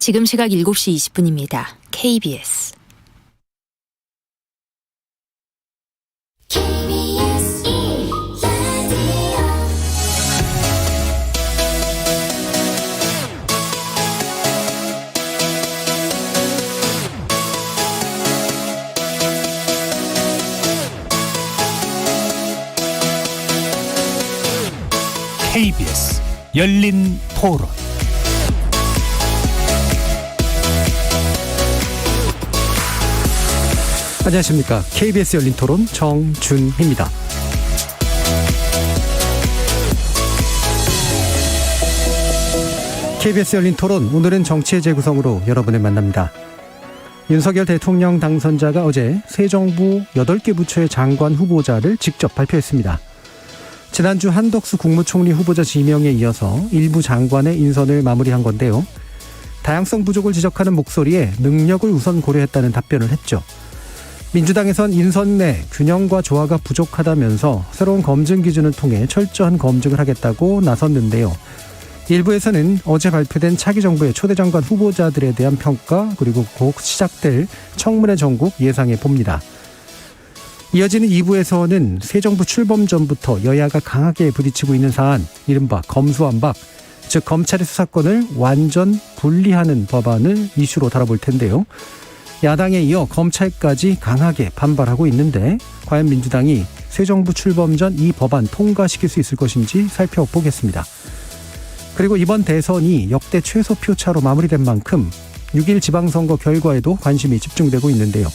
지금 시각 7시 20분입니다. KBS KBS 열린 토론. 안녕하십니까. KBS 열린 토론 정준희입니다. KBS 열린 토론, 오늘은 정치의 재구성으로 여러분을 만납니다. 윤석열 대통령 당선자가 어제 새 정부 8개 부처의 장관 후보자를 직접 발표했습니다. 지난주 한덕수 국무총리 후보자 지명에 이어서 일부 장관의 인선을 마무리한 건데요. 다양성 부족을 지적하는 목소리에 능력을 우선 고려했다는 답변을 했죠. 민주당에선 인선 내 균형과 조화가 부족하다면서 새로운 검증 기준을 통해 철저한 검증을 하겠다고 나섰는데요. 일부에서는 어제 발표된 차기 정부의 초대 장관 후보자들에 대한 평가, 그리고 곧 시작될 청문회 전국 예상해 봅니다. 이어지는 2부에서는 새 정부 출범 전부터 여야가 강하게 부딪히고 있는 사안, 이른바 검수완박, 즉 검찰의 수사권을 완전 분리하는 법안을 이슈로 다뤄볼 텐데요. 야당에 이어 검찰까지 강하게 반발하고 있는데 과연 민주당이 새 정부 출범 전 이 법안 통과시킬 수 있을 것인지 살펴보겠습니다. 그리고 이번 대선이 역대 최소 표차로 마무리된 만큼 6일 지방선거 결과에도 관심이 집중되고 있는데요.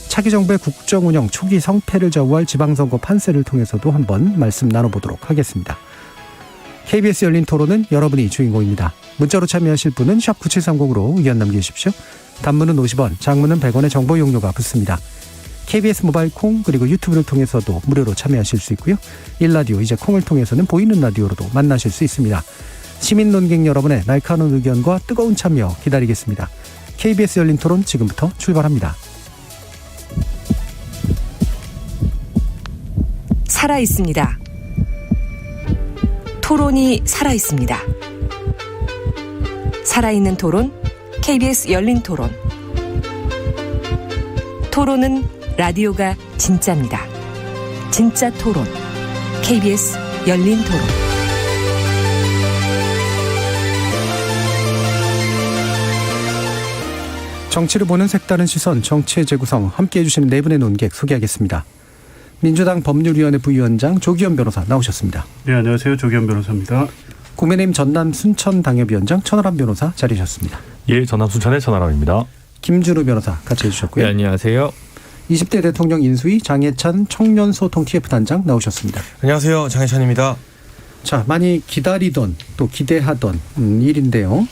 차기 정부의 국정운영 초기 성패를 좌우할 지방선거 판세를 통해서도 한번 말씀 나눠보도록 하겠습니다. KBS 열린 토론은 여러분이 주인공입니다. 문자로 참여하실 분은 샵 9730으로 의견 남겨주십시오. 단문은 50원, 장문은 100원의 정보 용료가 붙습니다. KBS 모바일 콩, 그리고 유튜브를 통해서도 무료로 참여하실 수 있고요. 일라디오, 이제 콩을 통해서는 보이는 라디오로도 만나실 수 있습니다. 시민 논객 여러분의 날카로운 의견과 뜨거운 참여 기다리겠습니다. KBS 열린 토론 지금부터 출발합니다. 살아있습니다. 토론이 살아있습니다. 살아있는 토론, KBS 열린 토론. 토론은 라디오가 진짜입니다. 진짜 토론, KBS 열린 토론. 정치를 보는 색다른 시선, 정치의 재구성, 함께해 주시는 네 분의 논객 소개하겠습니다. 민주당 법률위원회 부위원장 조기현 변호사 나오셨습니다. 네, 안녕하세요. 조기현 변호사입니다. 국민의힘 전남 순천 당협위원장 천하람 변호사 자리하셨습니다. 예, 전남 순천의 천하람입니다. 김준우 변호사 같이 해주셨고요. 네, 안녕하세요. 20대 대통령 인수위 장해찬 청년소통 TF단장 나오셨습니다. 안녕하세요. 장혜찬입니다. 자, 많이 기다리던 또 기대하던 일인데요.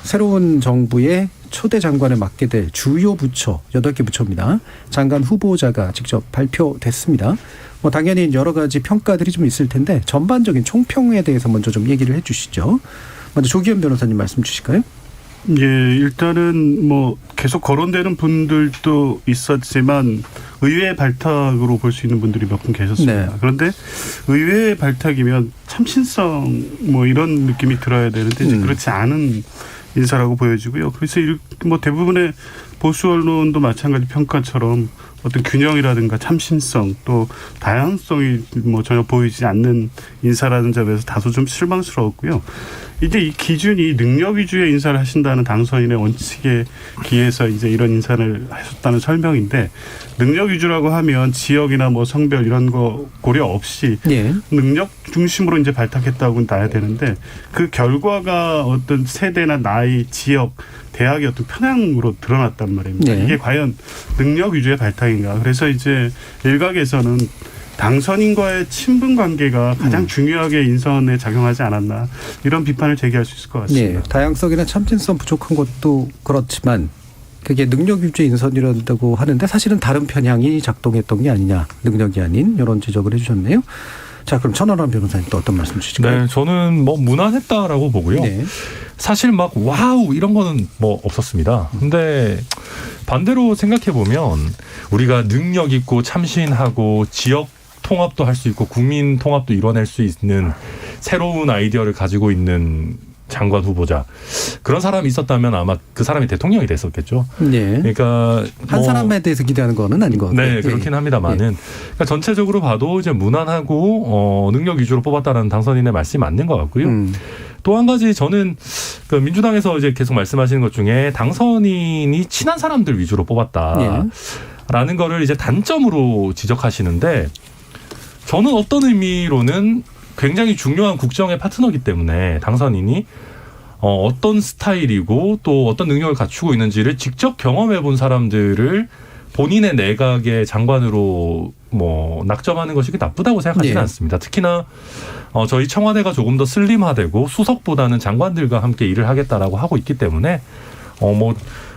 새로운 정부의 초대 장관을 맡게 될 주요 부처 8개 부처입니다. 장관 후보자가 직접 발표됐습니다. 당연히 여러 가지 평가들이 좀 있을 텐데 전반적인 총평에 대해서 먼저 좀 얘기를 해 주시죠. 먼저 조기현 변호사님 말씀 주실까요? 예, 일단은 계속 거론되는 분들도 있었지만 의외의 발탁으로 볼 수 있는 분들이 몇 분 계셨습니다. 네. 그런데 의외의 발탁이면 참신성 이런 느낌이 들어야 되는데 이제 그렇지 않은 인사라고 보여지고요. 그래서 대부분의 보수 언론도 마찬가지 평가처럼 어떤 균형이라든가 참신성 또 다양성이 전혀 보이지 않는 인사라는 점에서 다소 좀 실망스러웠고요. 이제 이 기준이 능력 위주의 인사를 하신다는 당선인의 원칙에 기해서 이제 이런 인사를 하셨다는 설명인데, 능력 위주라고 하면 지역이나 성별 이런 거 고려 없이 예. 능력 중심으로 이제 발탁했다고 나야 되는데, 그 결과가 어떤 세대나 나이, 지역, 대학의 어떤 편향으로 드러났단 말입니다. 네. 이게 과연 능력 위주의 발탁인가? 그래서 이제 일각에서는 당선인과의 친분 관계가 가장 중요하게 인선에 작용하지 않았나, 이런 비판을 제기할 수 있을 것 같습니다. 네, 다양성이나 참신성 부족한 것도 그렇지만 그게 능력 위주의 인선이라고 하는데 사실은 다른 편향이 작동했던 게 아니냐, 능력이 아닌, 이런 지적을 해 주셨네요. 자, 그럼 천하람 변호사님 또 어떤 말씀 주실까요? 네, 저는 무난했다라고 보고요. 네. 사실 와우 이런 거는 없었습니다. 근데 반대로 생각해 보면 우리가 능력 있고 참신하고 지역 통합도 할 수 있고 국민 통합도 이뤄낼 수 있는 새로운 아이디어를 가지고 있는 장관 후보자 그런 사람이 있었다면 아마 그 사람이 대통령이 됐었겠죠. 예. 그러니까 한 사람에 대해서 기대하는 거는 아닌 것 같아요. 네, 그렇긴 합니다만은 그러니까 전체적으로 봐도 이제 무난하고 능력 위주로 뽑았다라는 당선인의 말씀이 맞는 것 같고요. 또 한 가지 저는 그 민주당에서 이제 계속 말씀하시는 것 중에 당선인이 친한 사람들 위주로 뽑았다라는 거를 이제 단점으로 지적하시는데 저는 어떤 의미로는 굉장히 중요한 국정의 파트너이기 때문에 당선인이 어떤 스타일이고 또 어떤 능력을 갖추고 있는지를 직접 경험해 본 사람들을 본인의 내각의 장관으로 뭐 낙점하는 것이 나쁘다고 생각하지는 않습니다. 특히나 저희 청와대가 조금 더 슬림화되고 수석보다는 장관들과 함께 일을 하겠다라고 하고 있기 때문에 뭐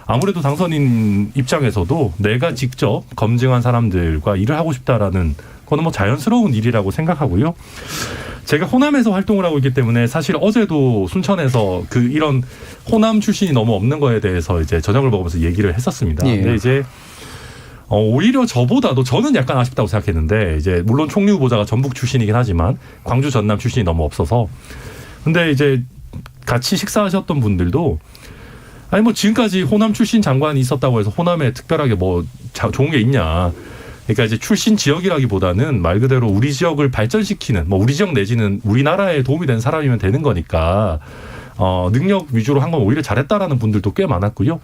아무래도 당선인 입장에서도 내가 직접 검증한 사람들과 일을 하고 싶다라는 그거는 뭐 자연스러운 일이라고 생각하고요. 제가 호남에서 활동을 하고 있기 때문에 사실 어제도 순천에서 이런 호남 출신이 너무 없는 거에 대해서 이제 저녁을 먹으면서 얘기를 했었습니다. 근데 이제 오히려 저보다도 저는 약간 아쉽다고 생각했는데 이제 물론 총리 후보자가 전북 출신이긴 하지만 광주 전남 출신이 너무 없어서 근데 이제 같이 식사하셨던 분들도 아니 뭐 지금까지 호남 출신 장관이 있었다고 해서 호남에 특별하게 뭐 좋은 게 있냐. 그러니까 이제 출신 지역이라기보다는 말 그대로 우리 지역을 발전시키는 뭐 우리 지역 내지는 우리나라에 도움이 되는 사람이면 되는 거니까 능력 위주로 한 건 오히려 잘했다라는 분들도 꽤 많았고요.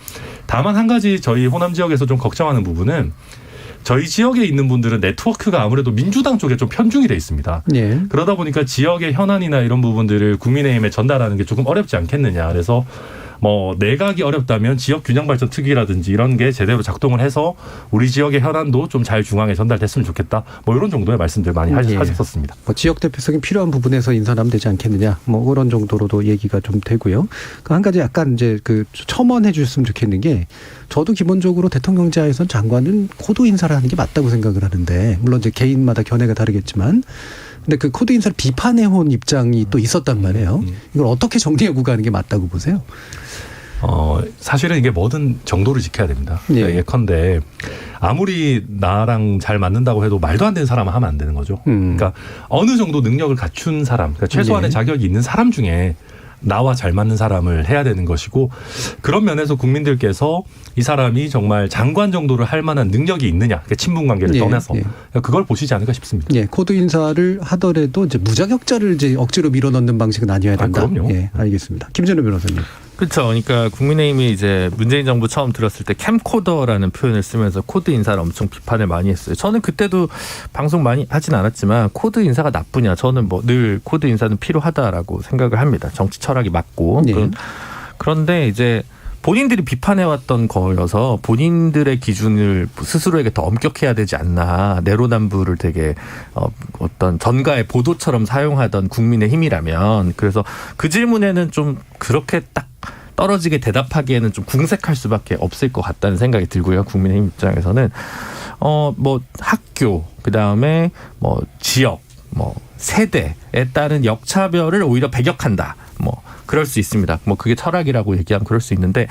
다만 한 가지 저희 호남 지역에서 좀 걱정하는 부분은 저희 지역에 있는 분들은 네트워크가 아무래도 민주당 쪽에 좀 편중이 돼 있습니다. 그러다 보니까 지역의 현안이나 이런 부분들을 국민의힘에 전달하는 게 조금 어렵지 않겠느냐. 그래서 뭐 내각이 어렵다면 지역 균형 발전 특위라든지 이런 게 제대로 작동을 해서 우리 지역의 현안도 좀 잘 중앙에 전달됐으면 좋겠다. 뭐 이런 정도의 말씀들 많이 하셨었습니다. 뭐 지역 대표성이 필요한 부분에서 인선하면 되지 않겠느냐. 뭐 그런 정도로도 얘기가 좀 되고요. 한 가지 약간 이제 첨언해 주셨으면 좋겠는 게 저도 기본적으로 대통령제하에선 장관은 코드 인사를 하는 게 맞다고 생각을 하는데 물론 이제 개인마다 견해가 다르겠지만 근데 그 코드 인사를 비판해온 입장이 또 있었단 말이에요. 이걸 어떻게 정리하고 가는 게 맞다고 보세요? 사실은 이게 뭐든 정도를 지켜야 됩니다. 예컨대 아무리 나랑 잘 맞는다고 해도 말도 안 되는 사람은 하면 안 되는 거죠. 그러니까 어느 정도 능력을 갖춘 사람, 그러니까 최소한의 자격이 있는 사람 중에 나와 잘 맞는 사람을 해야 되는 것이고 그런 면에서 국민들께서 이 사람이 정말 장관 정도를 할 만한 능력이 있느냐, 그러니까 친분 관계를 떠나서 그걸 보시지 않을까 싶습니다. 코드 인사를 하더라도 이제 무자격자를 이제 억지로 밀어넣는 방식은 아니어야 된다. 그럼요. 알겠습니다. 김준호 변호사님. 그렇죠. 그러니까 국민의힘이 이제 문재인 정부 처음 들었을 때 캠코더라는 표현을 쓰면서 코드 인사를 엄청 비판을 많이 했어요. 저는 그때도 방송 많이 하진 않았지만 코드 인사가 나쁘냐. 저는 뭐 늘 코드 인사는 필요하다라고 생각을 합니다. 정치 철학이 맞고. 그런데 이제 본인들이 비판해왔던 거여서 본인들의 기준을 스스로에게 더 엄격해야 되지 않나. 내로남불을 되게 어떤 전가의 보도처럼 사용하던 국민의힘이라면 그래서 그 질문에는 좀 그렇게 딱 떨어지게 대답하기에는 좀 궁색할 수밖에 없을 것 같다는 생각이 들고요. 국민의힘 입장에서는 뭐 학교 그다음에 뭐 지역 뭐 세대에 따른 역차별을 오히려 배격한다. 뭐 그럴 수 있습니다. 뭐 그게 철학이라고 얘기하면 그럴 수 있는데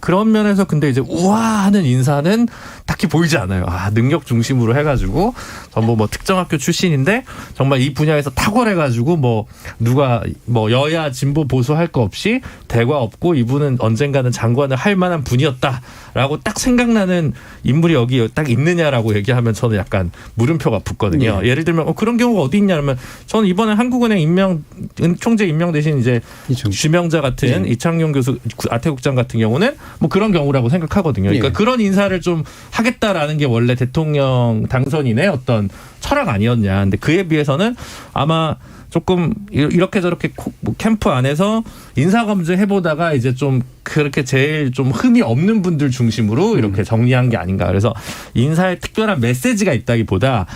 그런 면에서 근데 이제 우아하는 인사는 딱히 보이지 않아요. 능력 중심으로 해가지고 전부 뭐 특정 학교 출신인데 정말 이 분야에서 탁월해가지고 뭐 누가 뭐 여야 진보 보수 할 거 없이 대과 없고 이분은 언젠가는 장관을 할 만한 분이었다라고 딱 생각나는 인물이 여기 딱 있느냐라고 얘기하면 저는 약간 물음표가 붙거든요. 예를 들면 그런 경우가 어디 있냐면 저는 이번에 한국은행 총재 임명 대신 이제 주명자 같은 이창용 교수, 아태국장 같은 경우는 뭐 그런 경우라고 생각하거든요. 그러니까 그런 인사를 좀 하겠다라는 게 원래 대통령 당선인의 어떤 철학 아니었냐. 근데 그에 비해서는 아마 조금 이렇게 저렇게 캠프 안에서 인사검증 해보다가 이제 좀 그렇게 제일 좀 흠이 없는 분들 중심으로 이렇게 정리한 게 아닌가. 그래서 인사에 특별한 메시지가 있다기보다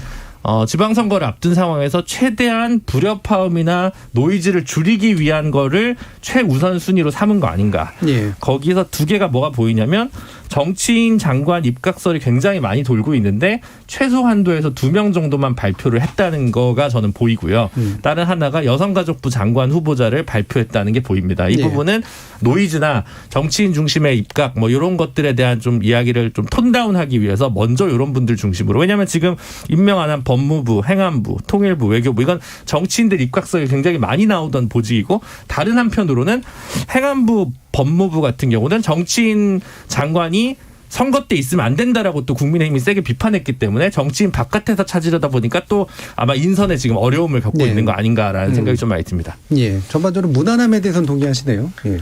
지방선거를 앞둔 상황에서 최대한 불협화음이나 노이즈를 줄이기 위한 거를 최우선 순위로 삼은 거 아닌가. 거기서 두 개가 뭐가 보이냐면 정치인 장관 입각설이 굉장히 많이 돌고 있는데 최소 한도에서 2명 정도만 발표를 했다는 거가 저는 보이고요. 다른 하나가 여성가족부 장관 후보자를 발표했다는 게 보입니다. 이 부분은 노이즈나 정치인 중심의 입각 뭐 이런 것들에 대한 좀 이야기를 좀 톤다운하기 위해서 먼저 이런 분들 중심으로. 왜냐하면 지금 임명 안 한 법무부, 행안부, 통일부, 외교부 이건 정치인들 입각설이 굉장히 많이 나오던 보직이고 다른 한편으로는 행안부, 법무부 같은 경우는 정치인 장관이 선거 때 있으면 안 된다라고 또 국민의힘이 세게 비판했기 때문에 정치인 바깥에서 찾으려다 보니까 또 아마 인선에 지금 어려움을 겪고 있는 거 아닌가라는 생각이 좀 많이 듭니다. 예, 전반적으로 무난함에 대해서는 동의하시네요. 예.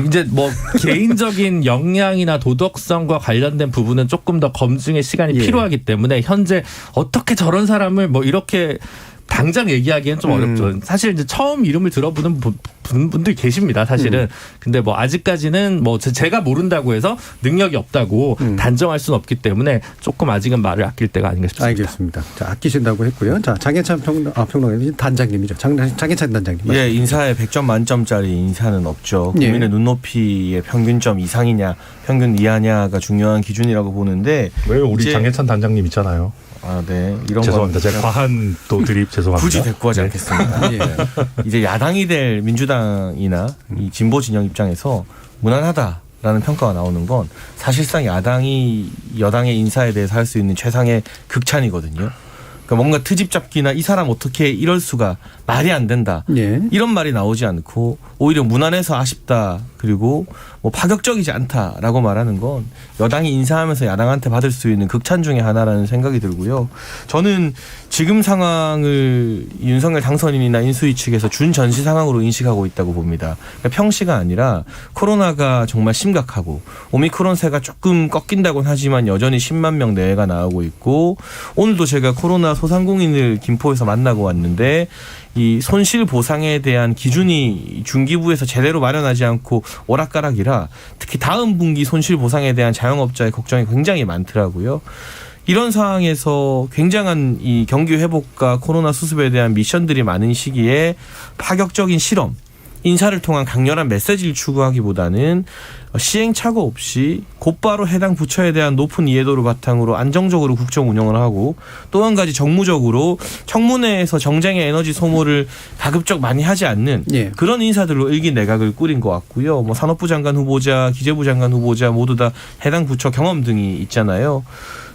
이제 뭐 개인적인 역량이나 도덕성과 관련된 부분은 조금 더 검증의 시간이 필요하기 때문에 현재 어떻게 저런 사람을 뭐 이렇게 당장 얘기하기엔 좀 어렵죠. 사실 이제 처음 이름을 들어보는 분들이 계십니다. 사실은. 근데 뭐 아직까지는 뭐 제가 모른다고 해서 능력이 없다고 단정할 수는 없기 때문에 조금 아직은 말을 아낄 때가 아닌가 싶습니다. 알겠습니다. 자, 아끼신다고 했고요. 자, 장해찬 평론가님 단장님이죠. 장해찬 단장님. 예, 인사에 100점 만점짜리 인사는 없죠. 국민의 눈높이의 평균점 이상이냐, 평균 이하냐가 중요한 기준이라고 보는데 왜 우리 장해찬 단장님 있잖아요. 아, 네. 이런 죄송합니다. 제가 과한 또 드립 죄송합니다. 굳이 대꾸하지 않겠습니다. 예. 이제 야당이 될 민주당이나 이 진보 진영 입장에서 무난하다라는 평가가 나오는 건 사실상 야당이 여당의 인사에 대해서 할 수 있는 최상의 극찬이거든요. 그러니까 뭔가 트집 잡기나 이 사람 어떻게 이럴 수가 말이 안 된다. 예. 이런 말이 나오지 않고 오히려 무난해서 아쉽다. 그리고 뭐 파격적이지 않다라고 말하는 건 여당이 인사하면서 야당한테 받을 수 있는 극찬 중에 하나라는 생각이 들고요. 저는 지금 상황을 윤석열 당선인이나 인수위 측에서 준 전시 상황으로 인식하고 있다고 봅니다. 그러니까 평시가 아니라 코로나가 정말 심각하고 오미크론세가 조금 꺾인다고는 하지만 여전히 10만 명 내외가 나오고 있고 오늘도 제가 코로나 소상공인을 김포에서 만나고 왔는데 이 손실 보상에 대한 기준이 중기부에서 제대로 마련하지 않고 오락가락이라 특히 다음 분기 손실 보상에 대한 자영업자의 걱정이 굉장히 많더라고요. 이런 상황에서 굉장한 이 경기 회복과 코로나 수습에 대한 미션들이 많은 시기에 파격적인 실험, 인사를 통한 강렬한 메시지를 추구하기보다는 시행착오 없이 곧바로 해당 부처에 대한 높은 이해도를 바탕으로 안정적으로 국정 운영을 하고 또 한 가지 정무적으로 청문회에서 정쟁의 에너지 소모를 가급적 많이 하지 않는 그런 인사들로 일기 내각을 꾸린 것 같고요. 뭐 산업부 장관 후보자, 기재부 장관 후보자 모두 다 해당 부처 경험 등이 있잖아요.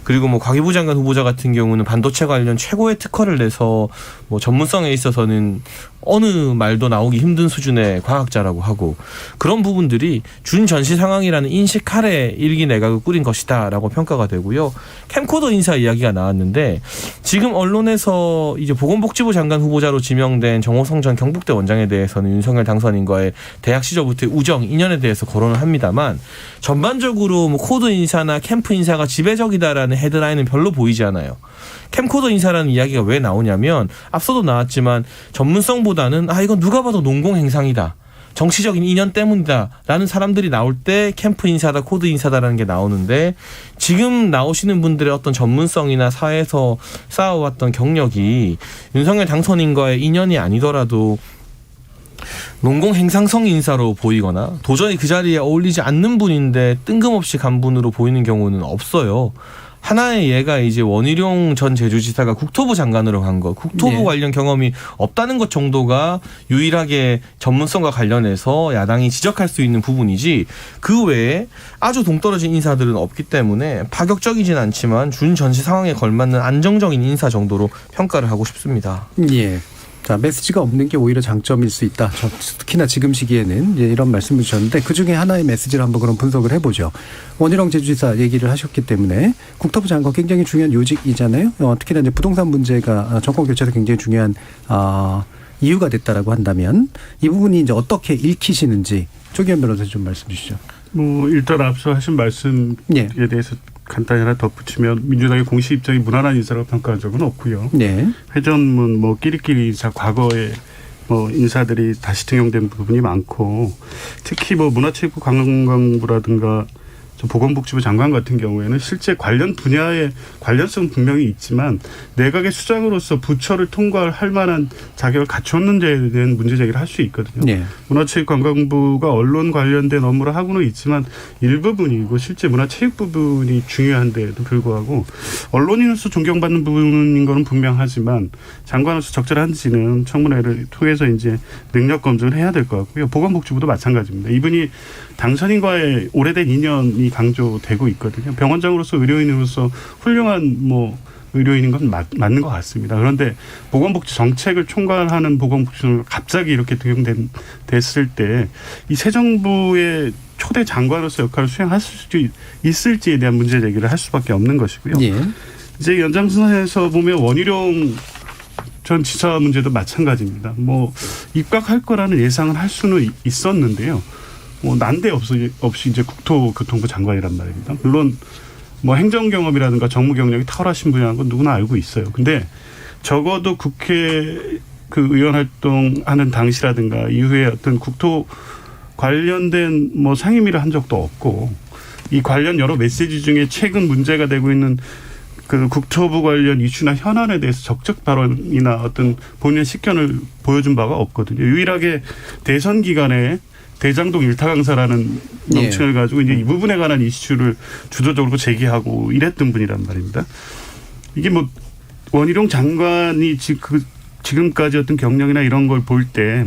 그리고 뭐 과기부 장관 후보자 같은 경우는 반도체 관련 최고의 특허를 내서 뭐 전문성에 있어서는 어느 말도 나오기 힘든 수준의 과학자라고 하고 그런 부분들이 준 전시 상황이라는 인식 아래 일기 내각을 꾸린 것이다라고 평가가 되고요. 캠코더 인사 이야기가 나왔는데 지금 언론에서 이제 보건복지부 장관 후보자로 지명된 정호성 전 경북대 원장에 대해서는 윤석열 당선인과의 대학 시절부터의 우정, 인연에 대해서 거론을 합니다만 전반적으로 뭐 코드 인사나 캠프 인사가 지배적이다라는 헤드라인은 별로 보이지 않아요. 캠코더 인사라는 이야기가 왜 나오냐면 앞서도 나왔지만 전문성보다는 이건 누가 봐도 농공 행상이다. 정치적인 인연 때문이다 라는 사람들이 나올 때 캠프 인사다 코드 인사다라는 게 나오는데 지금 나오시는 분들의 어떤 전문성이나 사회에서 쌓아왔던 경력이 윤석열 당선인과의 인연이 아니더라도 농공 행상성 인사로 보이거나 도저히 그 자리에 어울리지 않는 분인데 뜬금없이 간 분으로 보이는 경우는 없어요. 하나의 예가 이제 원희룡 전 제주지사가 국토부 장관으로 간 거, 국토부 관련 경험이 없다는 것 정도가 유일하게 전문성과 관련해서 야당이 지적할 수 있는 부분이지 그 외에 아주 동떨어진 인사들은 없기 때문에 파격적이진 않지만 준 전시 상황에 걸맞는 안정적인 인사 정도로 평가를 하고 싶습니다. 예. 자, 메시지가 없는 게 오히려 장점일 수 있다. 특히나 지금 시기에는 이런 말씀을 주셨는데 그중에 하나의 메시지를 한번 그럼 분석을 해보죠. 원희룡 제주지사 얘기를 하셨기 때문에 국토부 장관 굉장히 중요한 요직이잖아요. 특히나 이제 부동산 문제가 정권 교체에서 굉장히 중요한 이유가 됐다라고 한다면 이 부분이 이제 어떻게 읽히시는지 조기현 변호사님 좀 말씀 주시죠. 뭐 일단 앞서 하신 말씀에 대해서 간단히 하나 덧붙이면 민주당의 공식 입장이 무난한 인사라고 평가한 적은 없고요. 회전문 뭐 끼리끼리 인사 과거에 뭐 인사들이 다시 등용된 부분이 많고 특히 뭐 문화체육관광부라든가 보건복지부 장관 같은 경우에는 실제 관련 분야의 관련성은 분명히 있지만 내각의 수장으로서 부처를 통과할 만한 자격을 갖췄는지에 대한 문제 제기를 할 수 있거든요. 네. 문화체육관광부가 언론 관련된 업무를 하고는 있지만 일부분이고 실제 문화체육 부분이 중요한데도 불구하고 언론인으로서 존경받는 부분인 거는 분명하지만 장관으로서 적절한지는 청문회를 통해서 이제 능력 검증을 해야 될 것 같고요. 보건복지부도 마찬가지입니다. 이분이 당선인과의 오래된 인연이 강조되고 있거든요. 병원장으로서 의료인으로서 훌륭한 의료인인 건 맞는 것 같습니다. 그런데 보건복지 정책을 총괄하는 보건복지부가 갑자기 이렇게 됐을 때 이 새 정부의 초대 장관으로서 역할을 수행할 수 있을지에 대한 문제 제기를 할 수밖에 없는 것이고요. 예. 이제 연장선에서 보면 원희룡 전 지사 문제도 마찬가지입니다. 입각할 거라는 예상을 할 수는 있었는데요. 난데없이 이제 국토교통부 장관이란 말입니다. 물론 행정 경험이라든가 정무 경력이 탁월하신 분이라는 건 누구나 알고 있어요. 근데 적어도 국회 의원 활동하는 당시라든가 이후에 어떤 국토 관련된 상임위를 한 적도 없고 이 관련 여러 메시지 중에 최근 문제가 되고 있는 국토부 관련 이슈나 현안에 대해서 적적 발언이나 어떤 본인의 식견을 보여준 바가 없거든요. 유일하게 대선 기간에 대장동 일타 강사라는 명칭을 가지고 이제 이 부분에 관한 이슈를 주도적으로 제기하고 이랬던 분이란 말입니다. 이게 원희룡 장관이 지금까지 어떤 경력이나 이런 걸 볼 때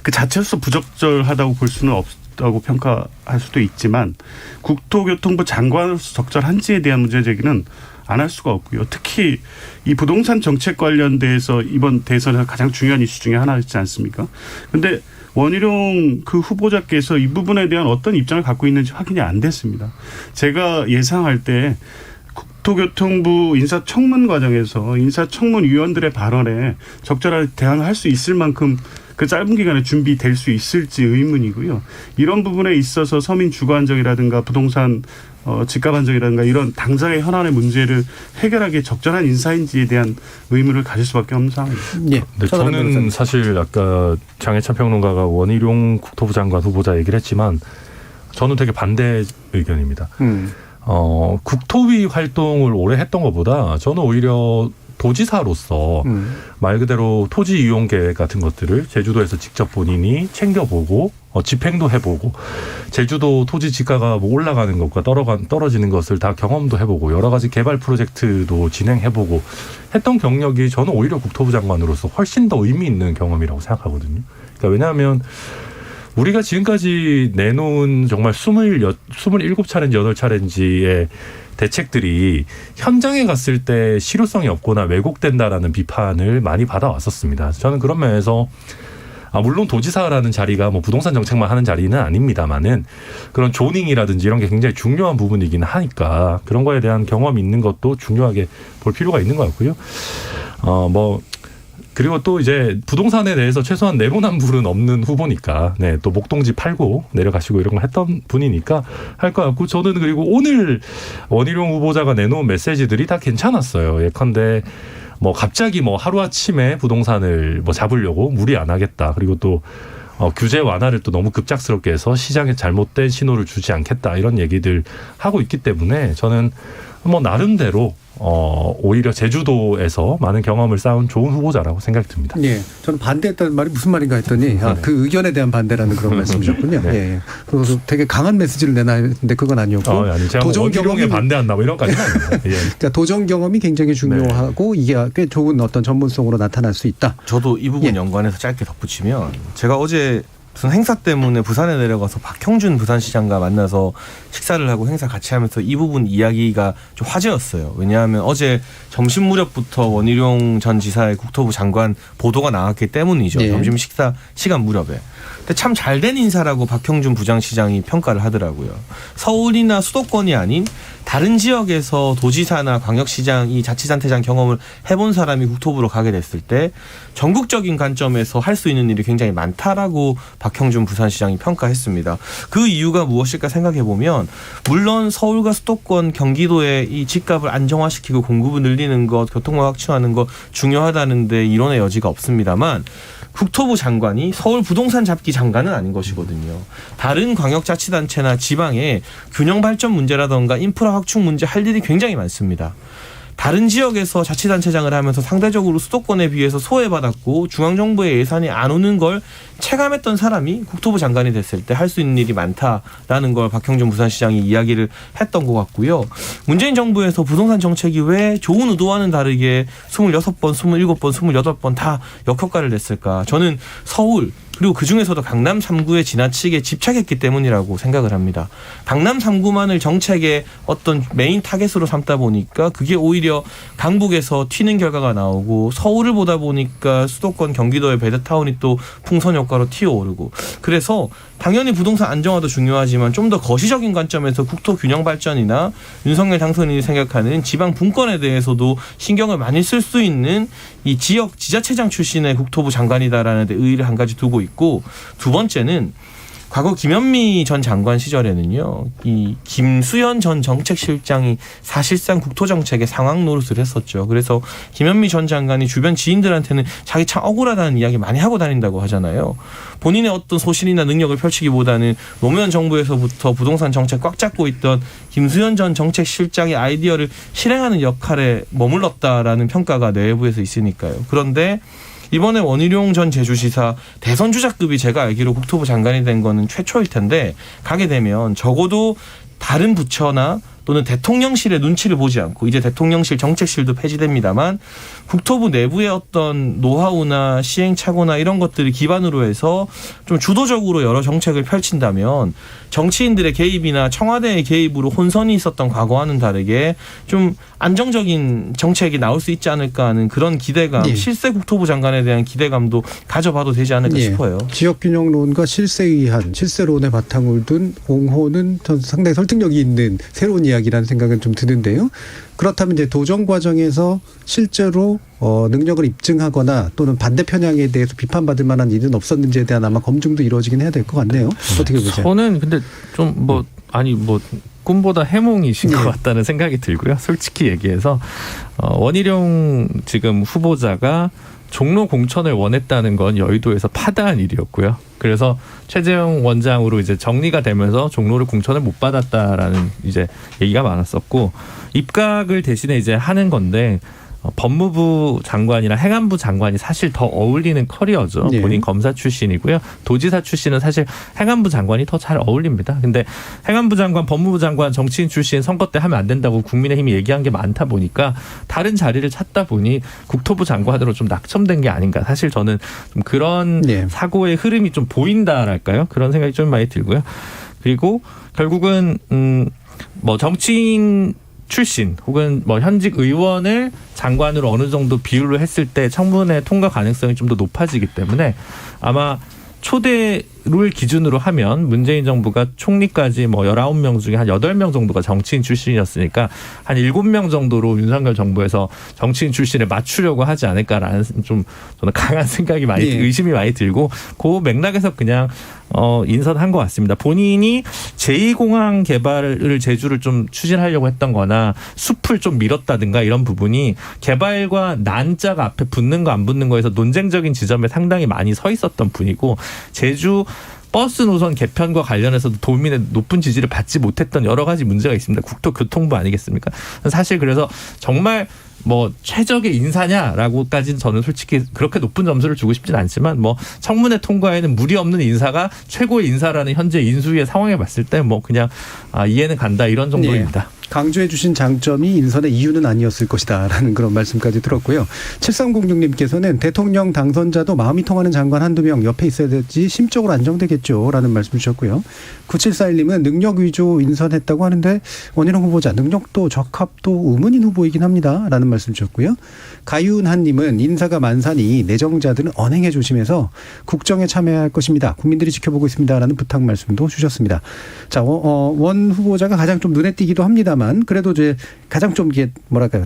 그 자체로서 부적절하다고 볼 수는 없다고 평가할 수도 있지만 국토교통부 장관으로서 적절한지에 대한 문제 제기는 안 할 수가 없고요. 특히 이 부동산 정책 관련돼서 이번 대선에서 가장 중요한 이슈 중에 하나이지 않습니까? 그런데 원희룡 후보자께서 이 부분에 대한 어떤 입장을 갖고 있는지 확인이 안 됐습니다. 제가 예상할 때 국토교통부 인사청문 과정에서 인사청문위원들의 발언에 적절하게 대응을 할 수 있을 만큼 그 짧은 기간에 준비될 수 있을지 의문이고요. 이런 부분에 있어서 서민 주거 안정이라든가 부동산 집값 안정이라든가 이런 당장의 현안의 문제를 해결하기에 적절한 인사인지에 대한 의문을 가질 수밖에 없는 상황입니다. 예. 네, 저는 사실 아까 장혜찬 평론가가 원희룡 국토부 장관 후보자 얘기를 했지만 저는 되게 반대 의견입니다. 국토위 활동을 오래 했던 것보다 저는 오히려 도지사로서 말 그대로 토지 이용 계획 같은 것들을 제주도에서 직접 본인이 챙겨보고 집행도 해보고 제주도 토지 지가가 올라가는 것과 떨어지는 것을 다 경험도 해보고 여러 가지 개발 프로젝트도 진행해보고 했던 경력이 저는 오히려 국토부 장관으로서 훨씬 더 의미 있는 경험이라고 생각하거든요. 그러니까 왜냐하면 우리가 지금까지 내놓은 정말 27차례인지 8차례인지의 대책들이 현장에 갔을 때 실효성이 없거나 왜곡된다라는 비판을 많이 받아왔었습니다. 저는 그런 면에서 물론 도지사라는 자리가 부동산 정책만 하는 자리는 아닙니다만은 그런 조닝이라든지 이런 게 굉장히 중요한 부분이긴 하니까 그런 거에 대한 경험이 있는 것도 중요하게 볼 필요가 있는 것 같고요. 그리고 또 이제 부동산에 대해서 최소한 내로남불은 없는 후보니까 또 목동지 팔고 내려가시고 이런 걸 했던 분이니까 할 것 같고 저는 그리고 오늘 원희룡 후보자가 내놓은 메시지들이 다 괜찮았어요. 예컨대 갑자기 하루아침에 부동산을 잡으려고 무리 안 하겠다. 그리고 또 규제 완화를 또 너무 급작스럽게 해서 시장에 잘못된 신호를 주지 않겠다. 이런 얘기들 하고 있기 때문에 저는 나름대로 오히려 제주도에서 많은 경험을 쌓은 좋은 후보자라고 생각이 듭니다. 예, 저는 반대했다는 말이 무슨 말인가 했더니 그 의견에 대한 반대라는 그런 말씀이셨군요. 네. 예, 그래서 되게 강한 메시지를 내놔야 했는데 그건 아니었고 아니, 제가 도전 경험에 반대한다 이런 까지는 아닙니다. 예. 그러니까 도전 경험이 굉장히 중요하고 이게 꽤 좋은 어떤 전문성으로 나타날 수 있다. 저도 이 부분 연관해서 짧게 덧붙이면 제가 어제 무슨 행사 때문에 부산에 내려가서 박형준 부산시장과 만나서 식사를 하고 행사 같이 하면서 이 부분 이야기가 좀 화제였어요. 왜냐하면 어제 점심 무렵부터 원희룡 전 지사의 국토부 장관 보도가 나왔기 때문이죠. 네. 점심 식사 시간 무렵에. 근데 참 잘된 인사라고 박형준 부장시장이 평가를 하더라고요. 서울이나 수도권이 아닌 다른 지역에서 도지사나 광역시장 이 자치단체장 경험을 해본 사람이 국토부로 가게 됐을 때 전국적인 관점에서 할 수 있는 일이 굉장히 많다라고 박형준 부산시장이 평가했습니다. 그 이유가 무엇일까 생각해 보면 물론 서울과 수도권 경기도의 이 집값을 안정화시키고 공급을 늘리는 것, 교통망 확충하는 것 중요하다는데 이론의 여지가 없습니다만 국토부 장관이 서울 부동산 잡기 장관은 아닌 것이거든요. 다른 광역자치단체나 지방의 균형 발전 문제라든가 인프라 확충 문제 할 일이 굉장히 많습니다. 다른 지역에서 자치단체장을 하면서 상대적으로 수도권에 비해서 소외받았고 중앙정부의 예산이 안 오는 걸 체감했던 사람이 국토부 장관이 됐을 때 할 수 있는 일이 많다라는 걸 박형준 부산시장이 이야기를 했던 것 같고요. 문재인 정부에서 부동산 정책이 왜 좋은 의도와는 다르게 26번, 27번, 28번 다 역효과를 냈을까. 저는 서울 그리고 그중에서도 강남 3구에 지나치게 집착했기 때문이라고 생각을 합니다. 강남 3구만을 정책의 어떤 메인 타겟으로 삼다 보니까 그게 오히려 강북에서 튀는 결과가 나오고 서울을 보다 보니까 수도권 경기도의 베드타운이 또 풍선 효과로 튀어오르고 그래서 당연히 부동산 안정화도 중요하지만 좀 더 거시적인 관점에서 국토 균형 발전이나 윤석열 당선인이 생각하는 지방 분권에 대해서도 신경을 많이 쓸 수 있는 이 지역 지자체장 출신의 국토부 장관이다라는 데 의의를 한 가지 두고 있고 두 번째는 과거 김현미 전 장관 시절에는요, 이 김수현 전 정책실장이 사실상 국토정책의 상황 노릇을 했었죠. 그래서 김현미 전 장관이 주변 지인들한테는 자기 참 억울하다는 이야기 많이 하고 다닌다고 하잖아요. 본인의 어떤 소신이나 능력을 펼치기보다는 노무현 정부에서부터 부동산 정책 꽉 잡고 있던 김수현 전 정책실장의 아이디어를 실행하는 역할에 머물렀다라는 평가가 내부에서 있으니까요. 그런데 이번에 원희룡 전 제주시사 대선 주자급이 제가 알기로 국토부 장관이 된 거는 최초일 텐데 가게 되면 적어도 다른 부처나 또는 대통령실의 눈치를 보지 않고 이제 대통령실 정책실도 폐지됩니다만 국토부 내부의 어떤 노하우나 시행착오나 이런 것들을 기반으로 해서 좀 주도적으로 여러 정책을 펼친다면 정치인들의 개입이나 청와대의 개입으로 혼선이 있었던 과거와는 다르게 좀 안정적인 정책이 나올 수 있지 않을까 하는 그런 기대감, 예. 실세 국토부 장관에 대한 기대감도 가져봐도 되지 않을까 예. 싶어요. 지역균형론과 실세의한 실세론의 바탕을 둔 공호는 상당히 설득력이 있는 새로운 이야기라는 생각은 좀 드는데요. 그렇다면 이제 도정 과정에서 실제로 능력을 입증하거나 또는 반대 편향에 대해서 비판받을 만한 일은 없었는지에 대한 아마 검증도 이루어지긴 해야 될 것 같네요. 어떻게 보세요? 저는 근데 좀 꿈보다 해몽이신 것 같다는 생각이 들고요. 솔직히 얘기해서 원희룡 지금 후보자가 종로 공천을 원했다는 건 여의도에서 파다한 일이었고요. 그래서 최재형 원장으로 이제 정리가 되면서 종로를 공천을 못 받았다라는 이제 얘기가 많았었고 입각을 대신에 이제 하는 건데 법무부 장관이나 행안부 장관이 사실 더 어울리는 커리어죠. 네. 본인 검사 출신이고요. 도지사 출신은 사실 행안부 장관이 더 잘 어울립니다. 근데 행안부 장관, 법무부 장관, 정치인 출신 선거 때 하면 안 된다고 국민의힘이 얘기한 게 많다 보니까 다른 자리를 찾다 보니 국토부 장관으로 좀 낙첨된 게 아닌가. 사실 저는 좀 그런 네. 사고의 흐름이 좀 보인다랄까요? 그런 생각이 좀 많이 들고요. 그리고 결국은 정치인 출신 혹은 현직 의원을 장관으로 어느 정도 비율로 했을 때 청문회 통과 가능성이 좀 더 높아지기 때문에 아마 초대를 기준으로 하면 문재인 정부가 총리까지 19명 중에 한 8명 정도가 정치인 출신이었으니까 한 7명 정도로 윤석열 정부에서 정치인 출신을 맞추려고 하지 않을까라는 좀 저는 강한 생각이 의심이 많이 들고 그 맥락에서 그냥 인선한 것 같습니다. 본인이 제2공항 개발을 제주를 좀 추진하려고 했던 거나 숲을 좀 밀었다든가 이런 부분이 개발과 난자가 앞에 붙는 거 안 붙는 거에서 논쟁적인 지점에 상당히 많이 서 있었던 분이고 제주 버스 노선 개편과 관련해서도 도민의 높은 지지를 받지 못했던 여러 가지 문제가 있습니다. 국토교통부 아니겠습니까? 사실 그래서 정말 최적의 인사냐라고까지는 저는 솔직히 그렇게 높은 점수를 주고 싶진 않지만 청문회 통과에는 무리 없는 인사가 최고의 인사라는 현재 인수위의 상황에 봤을 때 그냥 이해는 간다 이런 정도입니다. 네. 강조해 주신 장점이 인선의 이유는 아니었을 것이다라는 그런 말씀까지 들었고요. 7306님께서는 대통령 당선자도 마음이 통하는 장관 한두 명 옆에 있어야 되지 심적으로 안정되겠죠라는 말씀 주셨고요. 9741님은 능력 위주 인선했다고 하는데 원희룡 후보자 능력도 적합도 의문인 후보이긴 합니다라는 말씀 주셨고요. 가윤한님은 인사가 만사니 내정자들은 언행에 조심해서 국정에 참여해야 할 것입니다. 국민들이 지켜보고 있습니다라는 부탁 말씀도 주셨습니다. 자, 원 후보자가 가장 좀 눈에 띄기도 합니다만 그래도 이제 가장 좀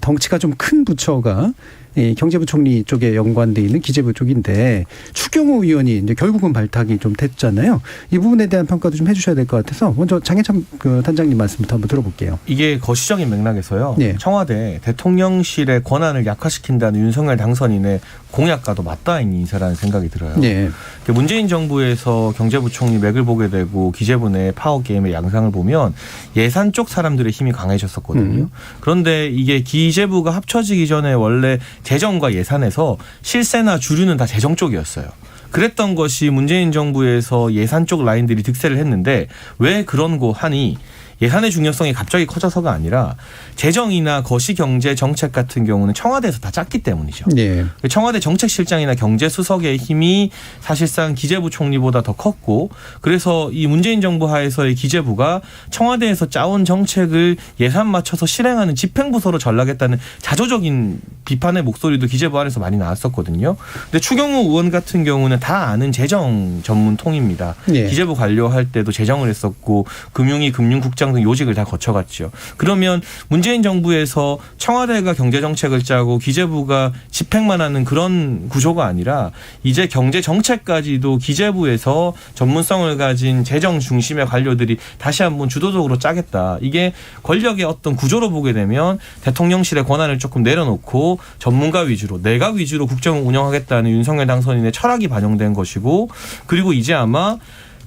덩치가 좀 큰 부처가 이 경제부총리 쪽에 연관돼 있는 기재부 쪽인데 추경호 의원이 이제 결국은 발탁이 좀 됐잖아요. 이 부분에 대한 평가도 좀 해주셔야 될 것 같아서 먼저 장해찬 그 단장님 말씀부터 한번 들어볼게요. 이게 거시적인 맥락에서요. 네. 청와대 대통령실의 권한을 약화시킨다는 윤석열 당선인의 공약과도 맞닿아 있는 인사라는 생각이 들어요. 네. 문재인 정부에서 경제부총리 맥을 보게 되고 기재부 내 파워게임의 양상을 보면 예산 쪽 사람들의 힘이 강해졌었거든요. 그런데 이게 기재부가 합쳐지기 전에 원래 재정과 예산에서 실세나 주류는 다 재정 쪽이었어요. 그랬던 것이 문재인 정부에서 예산 쪽 라인들이 득세를 했는데 왜 그런 거 하니 예산의 중요성이 갑자기 커져서가 아니라 재정이나 거시경제 정책 같은 경우는 청와대에서 다 짰기 때문이죠. 네. 청와대 정책실장이나 경제수석의 힘이 사실상 기재부 총리보다 더 컸고 그래서 이 문재인 정부 하에서의 기재부가 청와대에서 짜온 정책을 예산 맞춰서 실행하는 집행부서로 전락했다는 자조적인 비판의 목소리도 기재부 안에서 많이 나왔었거든요. 근데 추경호 의원 같은 경우는 다 아는 재정 전문 통입니다. 네. 기재부 관료할 때도 재정을 했었고 금융위 금융국장 등 요직을 다 거쳐갔죠. 그러면 문재인 정부에서 청와대가 경제정책을 짜고 기재부가 집행만 하는 그런 구조가 아니라 이제 경제정책까지도 기재부에서 전문성을 가진 재정 중심의 관료들이 다시 한번 주도적으로 짜겠다. 이게 권력의 어떤 구조로 보게 되면 대통령실의 권한을 조금 내려놓고 전문가 위주로 내각 위주로 국정을 운영하겠다는 윤석열 당선인의 철학이 반영된 것이고 그리고 이제 아마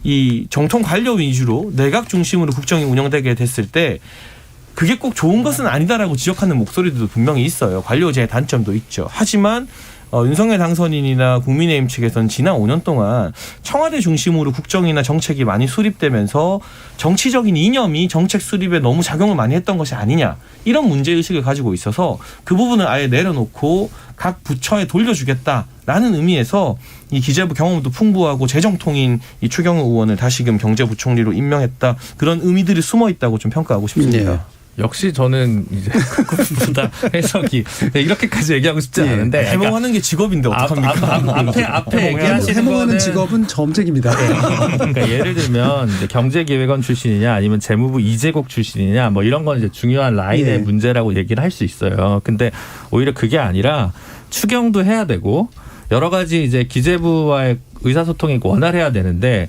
이 정통 관료 위주로 내각 중심으로 국정이 운영되게 됐을 때 그게 꼭 좋은 것은 아니다라고 지적하는 목소리들도 분명히 있어요. 관료제의 단점도 있죠. 하지만 윤석열 당선인이나 국민의힘 측에서는 지난 5년 동안 청와대 중심으로 국정이나 정책이 많이 수립되면서 정치적인 이념이 정책 수립에 너무 작용을 많이 했던 것이 아니냐 이런 문제의식을 가지고 있어서 그 부분을 아예 내려놓고 각 부처에 돌려주겠다라는 의미에서 이 기재부 경험도 풍부하고 재정통인 이 추경호 의원을 다시금 경제부총리로 임명했다 그런 의미들이 숨어 있다고 좀 평가하고 싶습니다. 네. 역시 저는 이제 그것보다 해석이 이렇게까지 얘기하고 싶지 않은데 해몽하는 게 직업인데 어떡합니까? 앞에 얘기하시는 해몽하는 거는 직업은 점쟁입니다. 그러니까 예를 들면 이제 경제기획원 출신이냐 아니면 재무부 이재국 출신이냐 뭐 이런 건 이제 중요한 라인의 예. 문제라고 얘기를 할 수 있어요. 근데 오히려 그게 아니라 추경도 해야 되고 여러 가지 이제 기재부와의 의사소통이 원활해야 되는데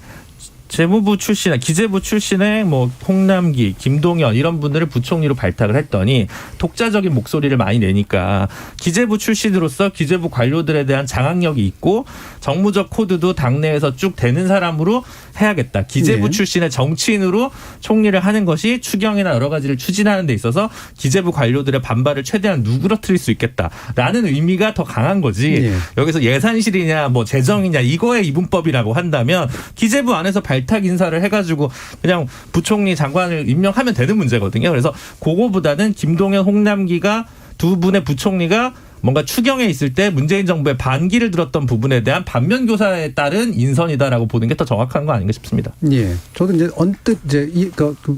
재무부 출신, 기재부 출신의 뭐 홍남기, 김동연 이런 분들을 부총리로 발탁을 했더니 독자적인 목소리를 많이 내니까 기재부 출신으로서 기재부 관료들에 대한 장악력이 있고 정무적 코드도 당내에서 쭉 되는 사람으로 해야겠다. 기재부 네. 출신의 정치인으로 총리를 하는 것이 추경이나 여러 가지를 추진하는 데 있어서 기재부 관료들의 반발을 최대한 누그러뜨릴 수 있겠다라는 의미가 더 강한 거지. 네. 여기서 예산실이냐 뭐 재정이냐 이거의 이분법이라고 한다면 기재부 안에서 발탁 인사를 해가지고 그냥 부총리 장관을 임명하면 되는 문제거든요. 그래서 그거보다는 김동연, 홍남기가 두 분의 부총리가 뭔가 추경에 있을 때 문재인 정부의 반기를 들었던 부분에 대한 반면 교사에 따른 인선이다라고 보는 게 더 정확한 거 아닌가 싶습니다. 예. 저도 이제 언뜻 이제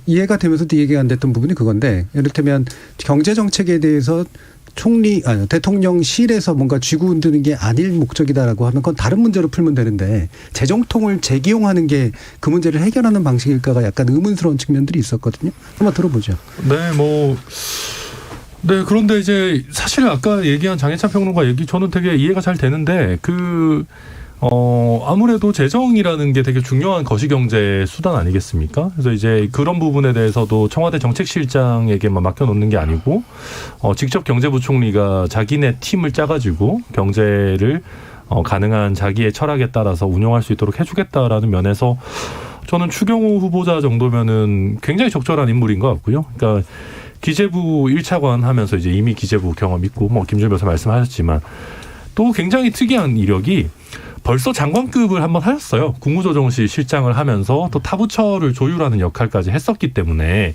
이해가 되면서도 얘기가 안 됐던 부분이 그건데 이를테면 경제 정책에 대해서 대통령실에서 뭔가 쥐고 흔드는 게 아닐 목적이다라고 하면 그건 다른 문제로 풀면 되는데 재정통을 재기용하는 게 그 문제를 해결하는 방식일까가 약간 의문스러운 측면들이 있었거든요. 한번 들어보죠. 네, 그런데 이제 사실 아까 얘기한 장해찬 평론가 얘기 저는 되게 이해가 잘 되는데 아무래도 재정이라는 게 되게 중요한 거시경제 수단 아니겠습니까? 그래서 이제 그런 부분에 대해서도 청와대 정책실장에게만 맡겨놓는 게 아니고 직접 경제부총리가 자기네 팀을 짜가지고 경제를 가능한 자기의 철학에 따라서 운영할 수 있도록 해주겠다라는 면에서 저는 추경호 후보자 정도면은 굉장히 적절한 인물인 것 같고요. 그러니까 기재부 1차관 하면서 이제 이미 기재부 경험 있고 뭐 김준일 변호사 말씀하셨지만 또 굉장히 특이한 이력이 벌써 장관급을 한번 하셨어요. 국무조정실 실장을 하면서 또 타부처를 조율하는 역할까지 했었기 때문에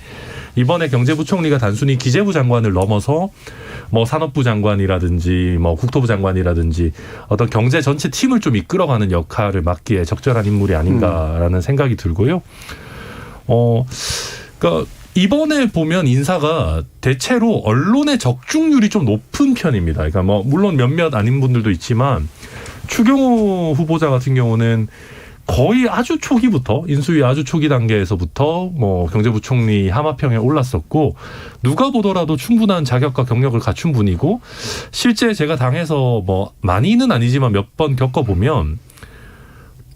이번에 경제부총리가 단순히 기재부 장관을 넘어서 뭐 산업부 장관이라든지 뭐 국토부 장관이라든지 어떤 경제 전체 팀을 좀 이끌어가는 역할을 맡기에 적절한 인물이 아닌가라는 생각이 들고요. 그러니까 이번에 보면 인사가 대체로 언론의 적중률이 좀 높은 편입니다. 그러니까 뭐 물론 몇몇 아닌 분들도 있지만 추경호 후보자 같은 경우는 거의 아주 초기부터 인수위 아주 초기 단계에서부터 뭐 경제부총리 하마평에 올랐었고 누가 보더라도 충분한 자격과 경력을 갖춘 분이고 실제 제가 당에서 뭐 많이는 아니지만 몇 번 겪어보면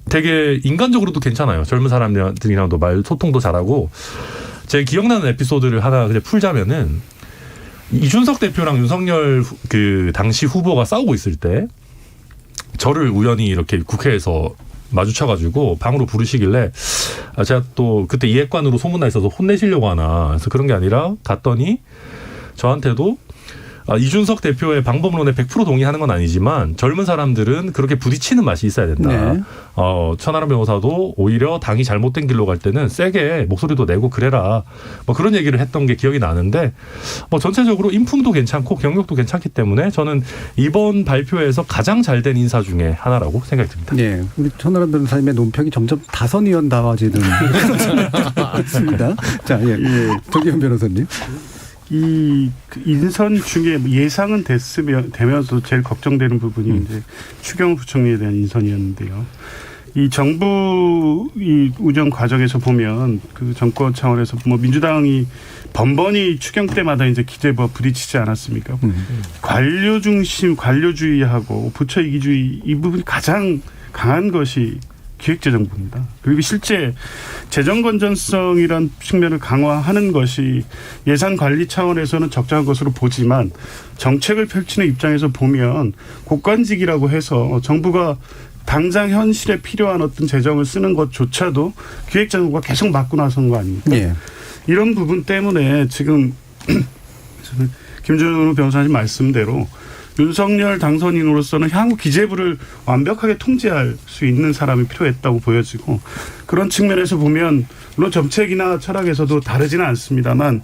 되게 인간적으로도 괜찮아요. 젊은 사람들이랑도 말 소통도 잘하고 제 기억나는 에피소드를 하나 그냥 풀자면은 이준석 대표랑 윤석열 그 당시 후보가 싸우고 있을 때 저를 우연히 이렇게 국회에서 마주쳐가지고 방으로 부르시길래 제가 또 그때 이핵관으로 소문나 있어서 혼내시려고 하나 그래서 그런 게 아니라 갔더니 저한테도 이준석 대표의 방법론에 100% 동의하는 건 아니지만 젊은 사람들은 그렇게 부딪히는 맛이 있어야 된다. 네. 천하람 변호사도 오히려 당이 잘못된 길로 갈 때는 세게 목소리도 내고 그래라. 뭐 그런 얘기를 했던 게 기억이 나는데 뭐 전체적으로 인품도 괜찮고 경력도 괜찮기 때문에 저는 이번 발표에서 가장 잘된 인사 중에 하나라고 생각이 듭니다. 네, 우리 천하람 변호사님의 논평이 점점 다선의원다워지는 같습니다. 자, 예, 조기현 변호사님. 이 인선 중에 예상은 되면서 제일 걱정되는 부분이 이제 추경호 부총리에 대한 인선이었는데요. 이 정부 이 운영 과정에서 보면 그 정권 차원에서 뭐 민주당이 번번이 추경 때마다 이제 기재부와 부딪히지 않았습니까? 관료 중심, 관료주의하고 부처 이기주의 이 부분이 가장 강한 것이 기획재정부입니다. 그리고 실제 재정 건전성이란 측면을 강화하는 것이 예산 관리 차원에서는 적절한 것으로 보지만 정책을 펼치는 입장에서 보면 국관직이라고 해서 정부가 당장 현실에 필요한 어떤 재정을 쓰는 것조차도 기획재정부가 계속 맡고 나선 거 아닙니까? 네. 이런 부분 때문에 지금 김준우 변호사님 말씀대로 윤석열 당선인으로서는 향후 기재부를 완벽하게 통제할 수 있는 사람이 필요했다고 보여지고 그런 측면에서 보면 물론 정책이나 철학에서도 다르지는 않습니다만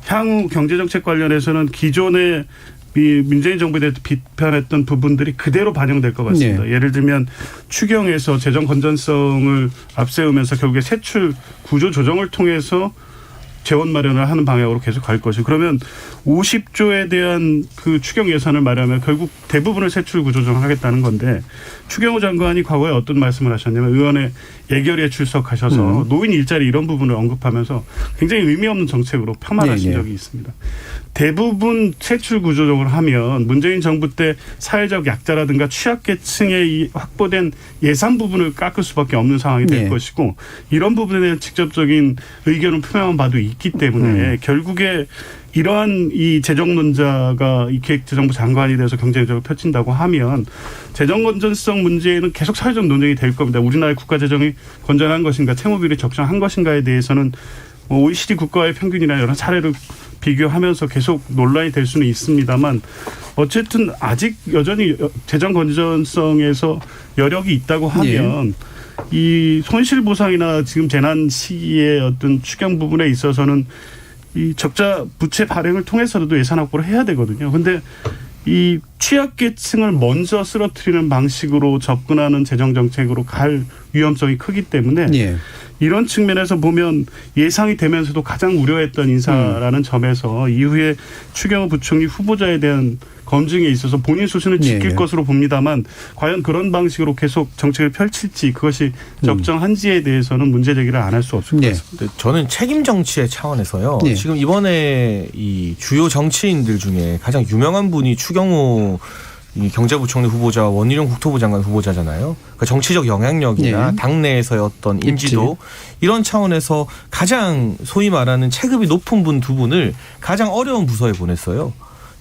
향후 경제정책 관련해서는 기존의 이 문재인 정부에 대해서 비판했던 부분들이 그대로 반영될 것 같습니다. 네. 예를 들면 추경에서 재정 건전성을 앞세우면서 결국에 세출 구조 조정을 통해서 재원 마련을 하는 방향으로 계속 갈 것이고 그러면 50조에 대한 그 추경 예산을 마련하면 결국 대부분을 세출 구조조정을 하겠다는 건데 추경호 장관이 과거에 어떤 말씀을 하셨냐면 의원의 예결위에 출석하셔서 노인 일자리 이런 부분을 언급하면서 굉장히 의미 없는 정책으로 폄하하신 적이 있습니다. 대부분 세출 구조조정을 하면 문재인 정부 때 사회적 약자라든가 취약계층의 이 확보된 예산 부분을 깎을 수밖에 없는 상황이 될 것이고 이런 부분에 대한 직접적인 의견을 표명한 바도 있기 때문에 결국에 이러한 이 재정론자가 이 기획재정부 장관이 돼서 경제정책을 펼친다고 하면 재정 건전성 문제는 계속 사회적 논쟁이 될 겁니다. 우리나라의 국가 재정이 건전한 것인가 채무비율이 적정한 것인가에 대해서는 OECD 국가의 평균이나 여러 사례를 비교하면서 계속 논란이 될 수는 있습니다만 어쨌든 아직 여전히 재정 건전성에서 여력이 있다고 하면 이 손실보상이나 지금 재난 시기의 어떤 추경 부분에 있어서는 이 적자 부채 발행을 통해서도 예산 확보를 해야 되거든요. 그런데 이 취약계층을 먼저 쓰러뜨리는 방식으로 접근하는 재정정책으로 갈 위험성이 크기 때문에 이런 측면에서 보면 예상이 되면서도 가장 우려했던 인사라는 점에서 이후에 추경호 부총리 후보자에 대한 검증에 있어서 본인 수준을 지킬 것으로 봅니다만 과연 그런 방식으로 계속 정책을 펼칠지 그것이 적정한지에 대해서는 문제 제기를 안 할 수 없을 것 같습니다. 저는 책임 정치의 차원에서요. 지금 이번에 이 주요 정치인들 중에 가장 유명한 분이 추경호 이 경제부총리 후보자 원희룡 국토부 장관 후보자잖아요. 그러니까 정치적 영향력이나 당내에서의 어떤 인지도 이런 차원에서 가장 소위 말하는 체급이 높은 분 두 분을 가장 어려운 부서에 보냈어요.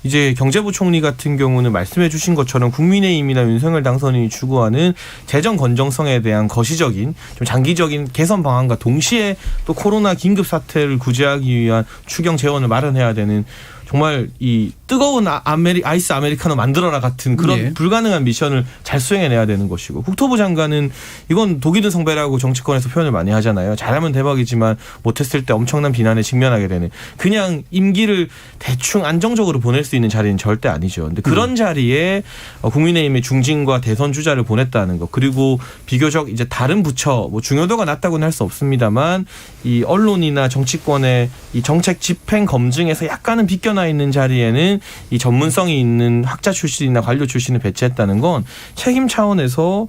이제 경제부총리 같은 경우는 말씀해 주신 것처럼 국민의힘이나 윤석열 당선인이 추구하는 재정 건전성에 대한 거시적인 좀 장기적인 개선 방안과 동시에 또 코로나 긴급 사태를 구제하기 위한 추경 재원을 마련해야 되는 정말 이 뜨거운 아이스 아메리카노 만들어라 같은 그런 불가능한 미션을 잘 수행해내야 되는 것이고 국토부 장관은 이건 독이 든 성배라고 정치권에서 표현을 많이 하잖아요. 잘하면 대박이지만 못했을 때 엄청난 비난에 직면하게 되는 그냥 임기를 대충 안정적으로 보낼 수 있는 자리는 절대 아니죠. 근데 그런 자리에 국민의힘의 중진과 대선 주자를 보냈다는 것 그리고 비교적 이제 다른 부처 뭐 중요도가 낮다고는 할 수 없습니다만 이 언론이나 정치권의 이 정책 집행 검증에서 약간은 비껴나 있는 자리에는 이 전문성이 있는 학자 출신이나 관료 출신을 배치했다는 건 책임 차원에서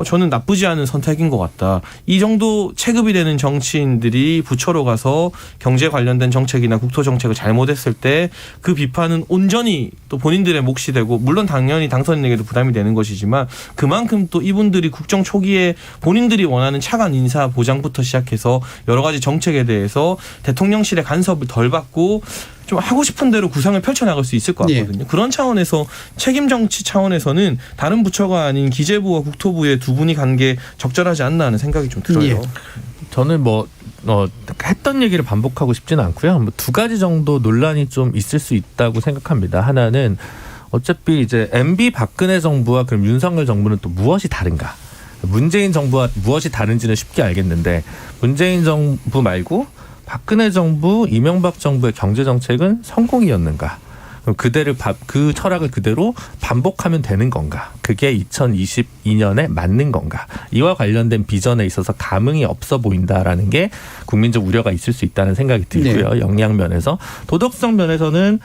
저는 나쁘지 않은 선택인 것 같다. 이 정도 체급이 되는 정치인들이 부처로 가서 경제 관련된 정책이나 국토 정책을 잘못했을 때 그 비판은 온전히 또 본인들의 몫이 되고, 물론 당연히 당선인에게도 부담이 되는 것이지만 그만큼 또 이분들이 국정 초기에 본인들이 원하는 차관 인사 보장부터 시작해서 여러 가지 정책에 대해서 대통령실의 간섭을 덜 받고 좀 하고 싶은 대로 구상을 펼쳐나갈 수 있을 것 같거든요. 예. 그런 차원에서 책임 정치 차원에서는 다른 부처가 아닌 기재부와 국토부의 두 분이 간 게 적절하지 않나 하는 생각이 좀 들어요. 예. 저는 했던 얘기를 반복하고 싶지는 않고요. 두 가지 정도 논란이 좀 있을 수 있다고 생각합니다. 하나는 어차피 이제 MB 박근혜 정부와 그럼 윤석열 정부는 또 무엇이 다른가? 문재인 정부와 무엇이 다른지는 쉽게 알겠는데, 문재인 정부 말고 박근혜 정부, 이명박 정부의 경제 정책은 성공이었는가? 그 철학을 그대로 반복하면 되는 건가? 그게 2022년에 맞는 건가? 이와 관련된 비전에 있어서 감흥이 없어 보인다라는 게 국민적 우려가 있을 수 있다는 생각이 들고요. 네. 역량면에서. 도덕성 면에서는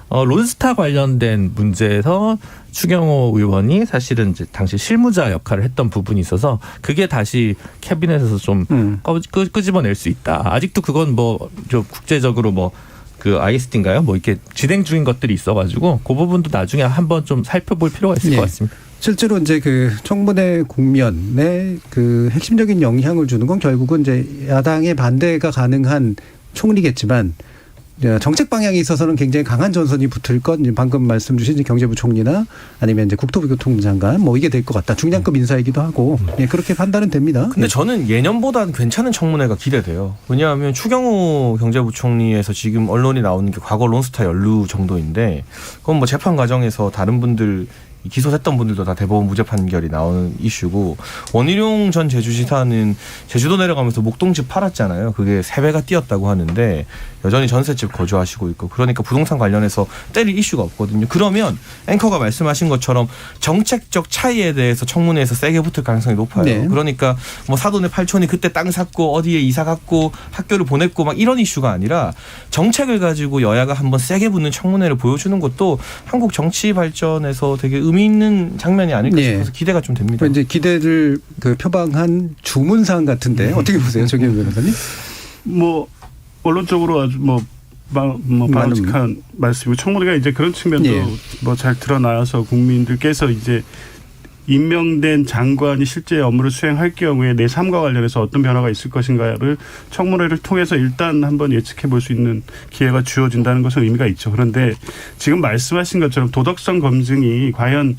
론스타 관련된 문제에서 추경호 의원이 사실은 이제 당시 실무자 역할을 했던 부분이 있어서 그게 다시 캐비넷에서 좀 끄집어낼 수 있다. 아직도 그건 좀 국제적으로 그 ISD인가요? 이렇게 진행 중인 것들이 있어가지고 그 부분도 나중에 한번 좀 살펴볼 필요가 있을 것 같습니다. 실제로 이제 그 청문회 국면에 그 핵심적인 영향을 주는 건 결국은 이제 야당의 반대가 가능한 총리겠지만, 정책 방향에 있어서는 굉장히 강한 전선이 붙을 건 방금 말씀 주신 경제부 총리나 아니면 이제 국토교통부 장관 이게 될 것 같다. 중량급 인사이기도 하고 그렇게 판단은 됩니다. 근데 저는 예년보다는 괜찮은 청문회가 기대돼요. 왜냐하면 추경호 경제부총리에서 지금 언론이 나오는 게 과거 론스타 연루 정도인데, 그건 재판 과정에서 다른 분들 기소됐던 분들도 다 대법원 무죄 판결이 나오는 이슈고, 원희룡 전 제주지사는 제주도 내려가면서 목동집 팔았잖아요. 그게 3배가 뛰었다고 하는데 여전히 전셋집 거주하시고 있고, 그러니까 부동산 관련해서 때릴 이슈가 없거든요. 그러면 앵커가 말씀하신 것처럼 정책적 차이에 대해서 청문회에서 세게 붙을 가능성이 높아요. 네. 그러니까 사돈의 팔촌이 그때 땅 샀고 어디에 이사 갔고 학교를 보냈고 이런 이슈가 아니라 정책을 가지고 여야가 한번 세게 붙는 청문회를 보여주는 것도 한국 정치 발전에서 되게 의미 있는 장면이 아닐까 싶어서 기대가 좀 됩니다. 이제 기대를 표방한 주문사항 같은데 어떻게 보세요, 정의용 변호사님? 언론적으로 아주 바람직한 말씀이고, 청문회가 이제 그런 측면도 잘 드러나서 국민들께서 이제 임명된 장관이 실제 업무를 수행할 경우에 내 삶과 관련해서 어떤 변화가 있을 것인가를 청문회를 통해서 일단 한번 예측해 볼 수 있는 기회가 주어진다는 것은 의미가 있죠. 그런데 지금 말씀하신 것처럼 도덕성 검증이 과연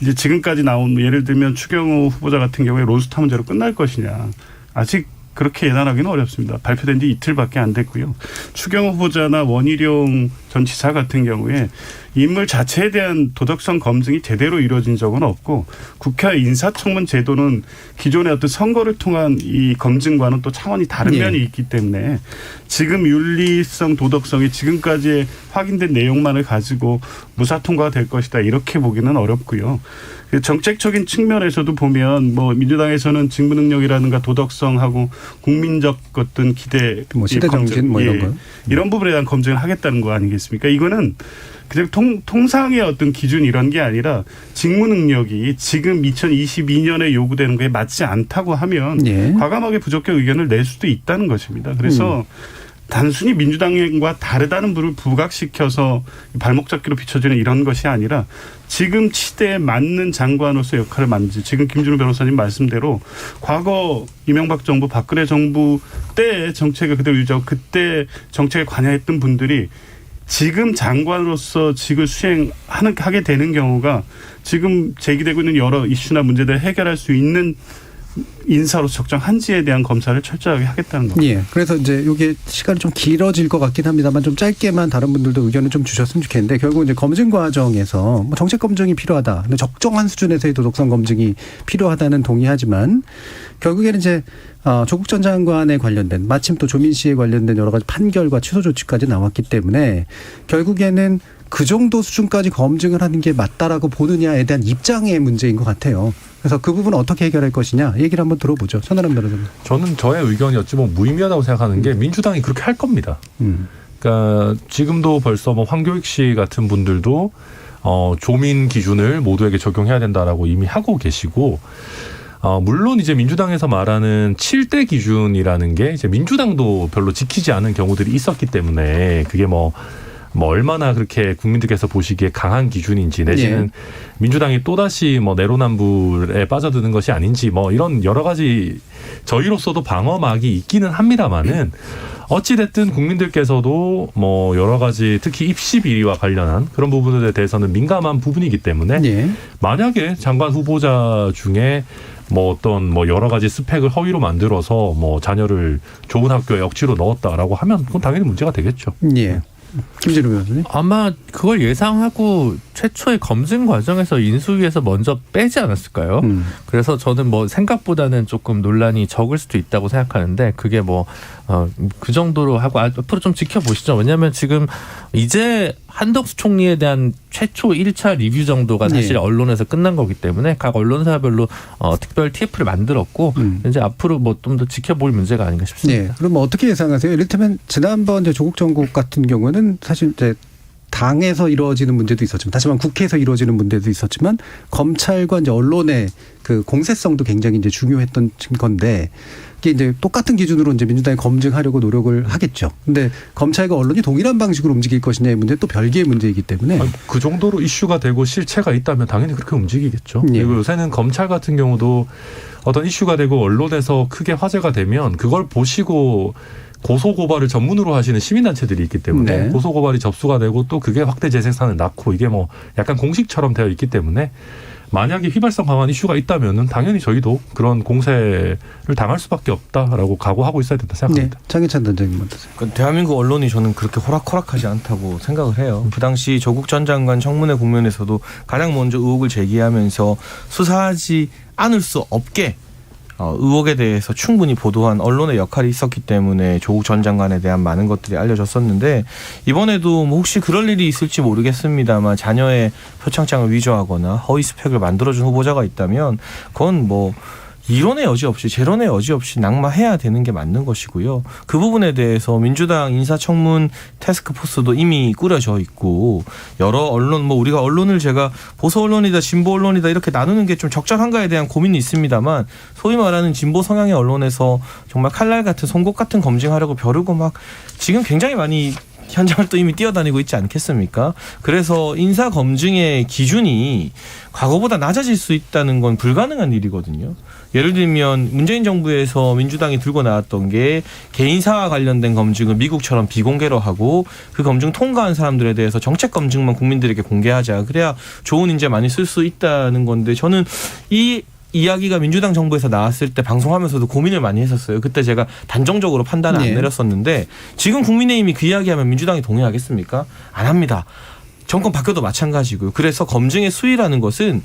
이제 지금까지 나온, 예를 들면 추경호 후보자 같은 경우에 론스타 문제로 끝날 것이냐, 아직 그렇게 예단하기는 어렵습니다. 발표된 지 이틀밖에 안 됐고요. 추경호 후보자나 원희룡 전 지사 같은 경우에 인물 자체에 대한 도덕성 검증이 제대로 이루어진 적은 없고, 국회 인사청문 제도는 기존의 어떤 선거를 통한 이 검증과는 또 차원이 다른 면이 있기 때문에 지금 윤리성, 도덕성이 지금까지 확인된 내용만을 가지고 무사 통과가 될 것이다, 이렇게 보기는 어렵고요. 정책적인 측면에서도 보면 민주당에서는 직무 능력이라든가 도덕성하고 국민적 어떤 기대, 시대 정신 이런 거, 이런 부분에 대한 검증을 하겠다는 거 아니겠습니까? 이거는 그냥 통상의 어떤 기준 이런 게 아니라 직무 능력이 지금 2022년에 요구되는 거에 맞지 않다고 하면 과감하게 부적격 의견을 낼 수도 있다는 것입니다. 그래서 단순히 민주당과 다르다는 분을 부각시켜서 발목 잡기로 비춰지는 이런 것이 아니라 지금 시대에 맞는 장관으로서 역할을 만지, 지금 김준우 변호사님 말씀대로 과거 이명박 정부, 박근혜 정부 때의 정책을 그대로 유지하고 그때 정책에 관여했던 분들이 지금 장관으로서 직을 수행하게 되는 경우가 지금 제기되고 있는 여러 이슈나 문제들을 해결할 수 있는 인사로 적정한지에 대한 검사를 철저하게 하겠다는 겁니다. 그래서 이제 이게 시간이 좀 길어질 것 같긴 합니다만 좀 짧게만 다른 분들도 의견을 좀 주셨으면 좋겠는데, 결국 이제 검증 과정에서 정책 검증이 필요하다, 근데 적정한 수준에서의 도덕성 검증이 필요하다는 동의하지만, 결국에는 이제 조국 전 장관에 관련된, 마침 또 조민 씨에 관련된 여러 가지 판결과 취소 조치까지 나왔기 때문에 결국에는 그 정도 수준까지 검증을 하는 게 맞다라고 보느냐에 대한 입장의 문제인 것 같아요. 그래서 그 부분은 어떻게 해결할 것이냐, 얘기를 한번 들어보죠. 천하람 변호사님. 저는 저의 의견이었지 무의미하다고 생각하는 게, 민주당이 그렇게 할 겁니다. 그러니까 지금도 벌써 황교익 씨 같은 분들도 조민 기준을 모두에게 적용해야 된다라고 이미 하고 계시고, 물론 이제 민주당에서 말하는 7대 기준이라는 게 이제 민주당도 별로 지키지 않은 경우들이 있었기 때문에 그게 뭐 얼마나 그렇게 국민들께서 보시기에 강한 기준인지 내지는 민주당이 또다시 뭐 내로남불에 빠져드는 것이 아닌지 뭐 이런 여러 가지 저희로서도 방어막이 있기는 합니다만은 어찌됐든 국민들께서도 뭐 여러 가지 특히 입시 비리와 관련한 그런 부분들에 대해서는 민감한 부분이기 때문에 만약에 장관 후보자 중에 뭐 어떤 뭐 여러 가지 스펙을 허위로 만들어서 뭐 자녀를 좋은 학교에 억지로 넣었다라고 하면 그건 당연히 문제가 되겠죠. 예. 김진우 변호사님. 아마 그걸 예상하고 최초의 검증 과정에서 인수위에서 먼저 빼지 않았을까요? 그래서 저는 뭐 생각보다는 조금 논란이 적을 수도 있다고 생각하는데 그게 뭐 그 정도로 하고 앞으로 좀 지켜보시죠. 왜냐하면 지금 이제 한덕수 총리에 대한 최초 1차 리뷰 정도가 사실 언론에서 끝난 거기 때문에 각 언론사별로 특별 TF를 만들었고 이제 앞으로 뭐 좀 더 지켜볼 문제가 아닌가 싶습니다. 네. 그럼 뭐 어떻게 예상하세요? 이를테면 지난번 이제 조국 정국 같은 경우는 사실 이제 당에서 이루어지는 문제도 있었지만 다시 말하면 국회에서 이루어지는 문제도 있었지만 검찰과 이제 언론의 그 공세성도 굉장히 이제 중요했던 건데 이게 이제 똑같은 기준으로 이제 민주당이 검증하려고 노력을 하겠죠. 근데 검찰과 언론이 동일한 방식으로 움직일 것이냐의 문제는 또 별개의 문제이기 때문에 그 정도로 이슈가 되고 실체가 있다면 당연히 그렇게 움직이겠죠. 그리고 요새는 검찰 같은 경우도 어떤 이슈가 되고 언론에서 크게 화제가 되면 그걸 보시고 고소고발을 전문으로 하시는 시민단체들이 있기 때문에 고소고발이 접수가 되고 또 그게 확대 재생산을 낳고 이게 뭐 약간 공식처럼 되어 있기 때문에 만약에 휘발성 강한 이슈가 있다면은 당연히 저희도 그런 공세를 당할 수밖에 없다라고 각오하고 있어야 된다 생각합니다. 네. 장혜찬 단장님 어떠세요? 그러니까 대한민국 언론이 저는 그렇게 호락호락하지 않다고 생각을 해요. 그 당시 조국 전 장관 청문회 국면에서도 가장 먼저 의혹을 제기하면서 수사하지 않을 수 없게 의혹에 대해서 충분히 보도한 언론의 역할이 있었기 때문에 조국 전 장관에 대한 많은 것들이 알려졌었는데 이번에도 뭐 혹시 그럴 일이 있을지 모르겠습니다만 자녀의 표창장을 위조하거나 허위 스펙을 만들어준 후보자가 있다면 그건 뭐 이론의 여지 없이 재론의 여지 없이 낙마해야 되는 게 맞는 것이고요. 그 부분에 대해서 민주당 인사청문 태스크포스도 이미 꾸려져 있고 여러 언론 뭐 우리가 언론을 제가 보수 언론이다 진보 언론이다 이렇게 나누는 게 좀 적절한가에 대한 고민이 있습니다만 소위 말하는 진보 성향의 언론에서 정말 칼날 같은 송곳 같은 검증하려고 벼르고 막 지금 굉장히 많이 현장을 또 이미 뛰어다니고 있지 않겠습니까? 그래서 인사 검증의 기준이 과거보다 낮아질 수 있다는 건 불가능한 일이거든요. 예를 들면 문재인 정부에서 민주당이 들고 나왔던 게 개인사와 관련된 검증을 미국처럼 비공개로 하고 그 검증 통과한 사람들에 대해서 정책 검증만 국민들에게 공개하자. 그래야 좋은 인재 많이 쓸 수 있다는 건데 저는 이 이야기가 민주당 정부에서 나왔을 때 방송하면서도 고민을 많이 했었어요. 그때 제가 단정적으로 판단을 안 내렸었는데 지금 국민의힘이 그 이야기하면 민주당이 동의하겠습니까? 안 합니다. 정권 바뀌어도 마찬가지고요. 그래서 검증의 수위라는 것은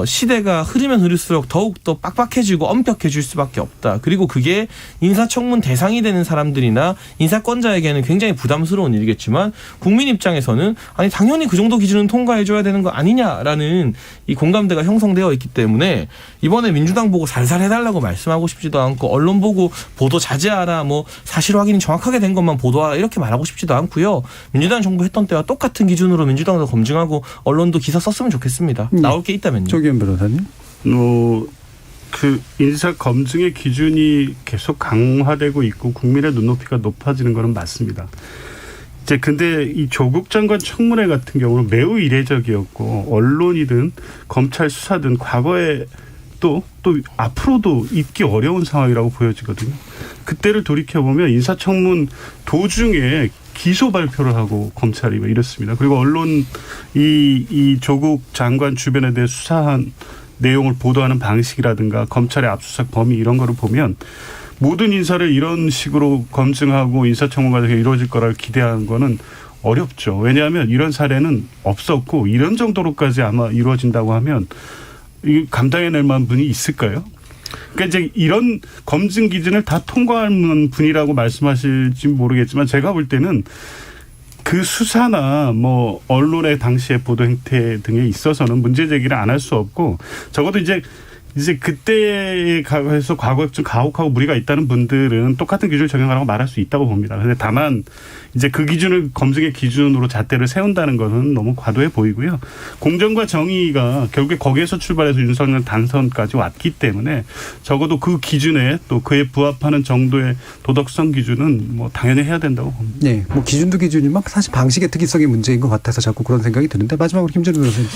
시대가 흐르면 흐를수록 더욱더 빡빡해지고 엄격해질 수밖에 없다. 그리고 그게 인사청문 대상이 되는 사람들이나 인사권자에게는 굉장히 부담스러운 일이겠지만 국민 입장에서는 아니 당연히 그 정도 기준은 통과해줘야 되는 거 아니냐라는 이 공감대가 형성되어 있기 때문에 이번에 민주당 보고 살살 해달라고 말씀하고 싶지도 않고 언론 보고 보도 자제하라 뭐 사실 확인이 정확하게 된 것만 보도하라 이렇게 말하고 싶지도 않고요. 민주당 정부 했던 때와 똑같은 기준으로 민주당도 검증하고 언론도 기사 썼으면 좋겠습니다. 나올 게 있다면요. 조기현 변호사님. 그 인사 검증의 기준이 계속 강화되고 있고 국민의 눈높이가 높아지는 것은 맞습니다. 이제 근데 이 조국 장관 청문회 같은 경우는 매우 이례적이었고 언론이든 검찰 수사든 과거에 또 앞으로도 있기 어려운 상황이라고 보여지거든요. 그때를 돌이켜보면 인사청문 도중에 기소 발표를 하고 검찰이 이렇습니다. 그리고 언론 이 조국 장관 주변에 대해 수사한 내용을 보도하는 방식이라든가 검찰의 압수수색 범위 이런 거를 보면 모든 인사를 이런 식으로 검증하고 인사청문 과정이 이루어질 거라고 기대하는 거는 어렵죠. 왜냐하면 이런 사례는 없었고 이런 정도로까지 아마 이루어진다고 하면 감당해낼 만한 분이 있을까요? 그러니까 이제 이런 검증 기준을 다 통과하는 분이라고 말씀하실지 모르겠지만 제가 볼 때는 그 수사나 뭐 언론의 당시의 보도 행태 등에 있어서는 문제 제기를 안 할 수 없고 적어도 이제 이제 그때에 가서 과거에 좀 가혹하고 무리가 있다는 분들은 똑같은 기준을 적용하라고 말할 수 있다고 봅니다. 그런데 다만 이제 그 기준을 검증의 기준으로 잣대를 세운다는 것은 너무 과도해 보이고요. 공정과 정의가 결국에 거기에서 출발해서 윤석열 당선까지 왔기 때문에 적어도 그 기준에 또 그에 부합하는 정도의 도덕성 기준은 뭐 당연히 해야 된다고 봅니다. 네, 뭐 기준도 기준이지만 사실 방식의 특이성이 문제인 것 같아서 자꾸 그런 생각이 드는데 마지막으로 김준우 변호사님.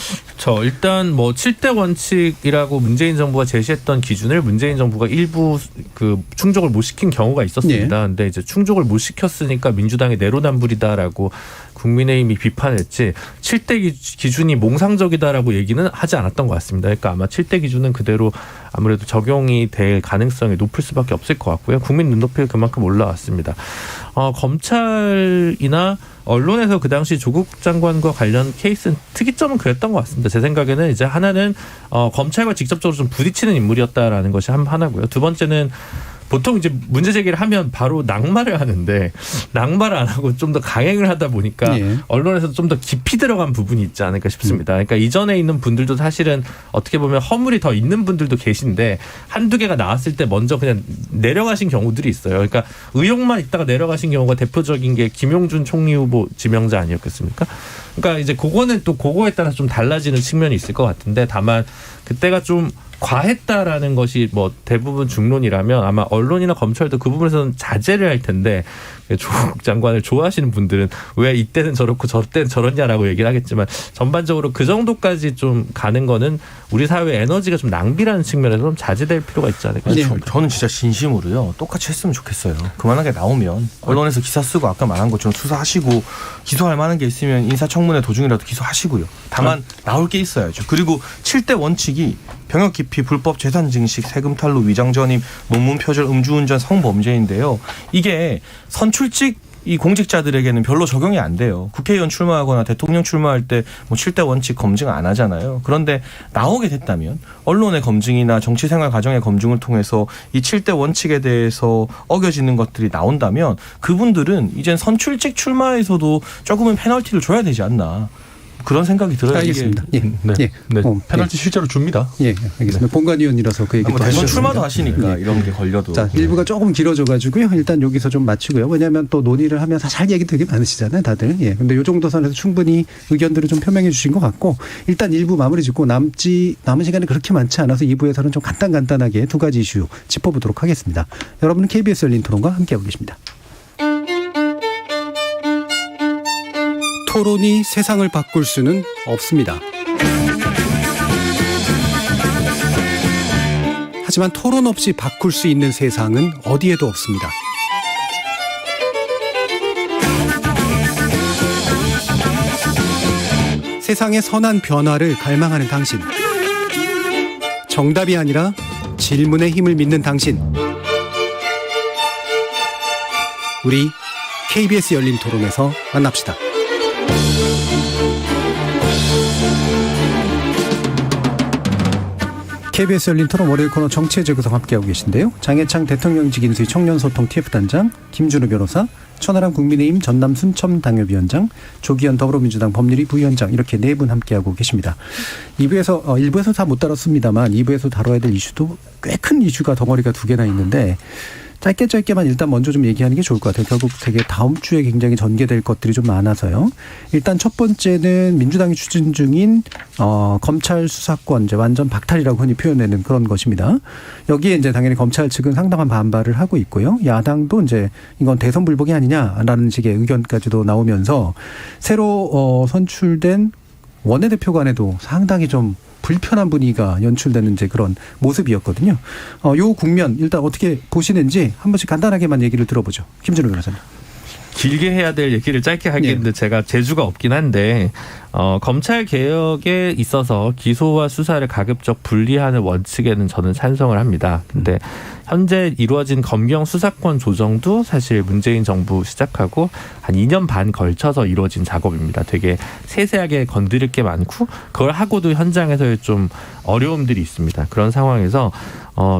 일단 뭐 7대 원칙이라고 문재인 정부가 제시했던 기준을 문재인 정부가 일부 그 충족을 못 시킨 경우가 있었습니다. 근데 이제 충족을 못 시켰으니까 민주당이 내로남불이다라고 국민의힘이 비판했지 7대 기준이 몽상적이다라고 얘기는 하지 않았던 것 같습니다. 그러니까 아마 7대 기준은 그대로 아무래도 적용이 될 가능성이 높을 수밖에 없을 것 같고요. 국민 눈높이가 그만큼 올라왔습니다. 검찰이나 언론에서 그 당시 조국 장관과 관련 케이스는 특이점은 그랬던 것 같습니다. 제 생각에는 이제 하나는 검찰과 직접적으로 좀 부딪히는 인물이었다라는 것이 하나고요. 두 번째는 보통 이제 문제 제기를 하면 바로 낙마를 하는데 낙마를 안 하고 좀 더 강행을 하다 보니까 언론에서 좀 더 깊이 들어간 부분이 있지 않을까 싶습니다. 그러니까 이전에 있는 분들도 사실은 어떻게 보면 허물이 더 있는 분들도 계신데 한두 개가 나왔을 때 먼저 그냥 내려가신 경우들이 있어요. 그러니까 의혹만 있다가 내려가신 경우가 대표적인 게 김용준 총리 후보 지명자 아니었겠습니까? 그러니까 이제 그거는 또 그거에 따라서 좀 달라지는 측면이 있을 것 같은데 다만 그때가 좀 과했다라는 것이 뭐 대부분 중론이라면 아마 언론이나 검찰도 그 부분에서는 자제를 할 텐데 조국 장관을 좋아하시는 분들은 왜 이때는 저렇고 저때는 저렇냐라고 얘기를 하겠지만 전반적으로 그 정도까지 좀 가는 거는 우리 사회의 에너지가 좀 낭비라는 측면에서 좀 자제될 필요가 있지 않을까 싶습니다. 저는 진짜 진심으로요. 똑같이 했으면 좋겠어요. 그만하게 나오면 언론에서 기사 쓰고 아까 말한 것처럼 수사하시고 기소할 만한 게 있으면 인사청문회 도중이라도 기소하시고요. 다만 나올 게 있어야죠. 그리고 7대 원칙이 병역 기피, 불법 재산 증식, 세금 탈루, 위장 전입, 논문 표절, 음주운전, 성범죄인데요. 이게 선출직 이 공직자들에게는 별로 적용이 안 돼요. 국회의원 출마하거나 대통령 출마할 때 뭐 7대 원칙 검증 안 하잖아요. 그런데 나오게 됐다면 언론의 검증이나 정치생활 과정의 검증을 통해서 이 7대 원칙에 대해서 어겨지는 것들이 나온다면 그분들은 이젠 선출직 출마에서도 조금은 페널티를 줘야 되지 않나. 그런 생각이 들어요. 알겠습니다. 페널티 실제로 줍니다. 예, 알겠습니다. 본관위원이라서 그 얘기도 대선 출마도 하시니까 이런 게 걸려도. 자, 일부가 조금 길어져가지고요. 일단 여기서 좀 마치고요. 왜냐하면 또 논의를 하면 사실 얘기 되게 많으시잖아요, 다들. 예, 근데 이 정도 선에서 충분히 의견들을 좀 표명해 주신 것 같고 일단 1부 마무리 짓고 남은 시간이 그렇게 많지 않아서 2부에서는 좀 간단하게 두 가지 이슈 짚어보도록 하겠습니다. 여러분은 KBS 열린 토론과 함께하고 계십니다. 토론이 세상을 바꿀 수는 없습니다. 하지만 토론 없이 바꿀 수 있는 세상은 어디에도 없습니다. 세상의 선한 변화를 갈망하는 당신. 정답이 아니라 질문의 힘을 믿는 당신. 우리 KBS 열린 토론에서 만납시다. KBS 열린 토론 월요일 코너 정치의 재구성 함께하고 계신데요. 장해창 대통령직 인수위 청년소통 TF단장, 김준우 변호사, 천하람 국민의힘 전남 순천 당협위원장, 조기현 더불어민주당 법률위 부위원장 이렇게 네 분 함께하고 계십니다. 1부에서 다 못 다뤘습니다만 2부에서 다뤄야 될 이슈도 꽤 큰 이슈가 덩어리가 두 개나 있는데 짧게만 일단 먼저 좀 얘기하는 게 좋을 것 같아요. 결국 되게 다음 주에 굉장히 전개될 것들이 좀 많아서요. 일단 첫 번째는 민주당이 추진 중인 검찰 수사권 이제 완전 박탈이라고 흔히 표현하는 그런 것입니다. 여기에 이제 당연히 검찰 측은 상당한 반발을 하고 있고요. 야당도 이제 이건 대선 불복이 아니냐라는 식의 의견까지도 나오면서 새로 선출된 원내대표 간에도 상당히 좀 불편한 분위기가 연출되는 이제 그런 모습이었거든요. 요 국면 일단 어떻게 보시는지 한 번씩 간단하게만 얘기를 들어보죠. 김준우 변호사님. 길게 해야 될 얘기를 짧게 하겠는데 제가 재주가 없긴 한데 검찰 개혁에 있어서 기소와 수사를 가급적 분리하는 원칙에는 저는 찬성을 합니다. 근데 현재 이루어진 검경 수사권 조정도 사실 문재인 정부 시작하고 한 2년 반 걸쳐서 이루어진 작업입니다. 되게 세세하게 건드릴 게 많고 그걸 하고도 현장에서의 좀 어려움들이 있습니다. 그런 상황에서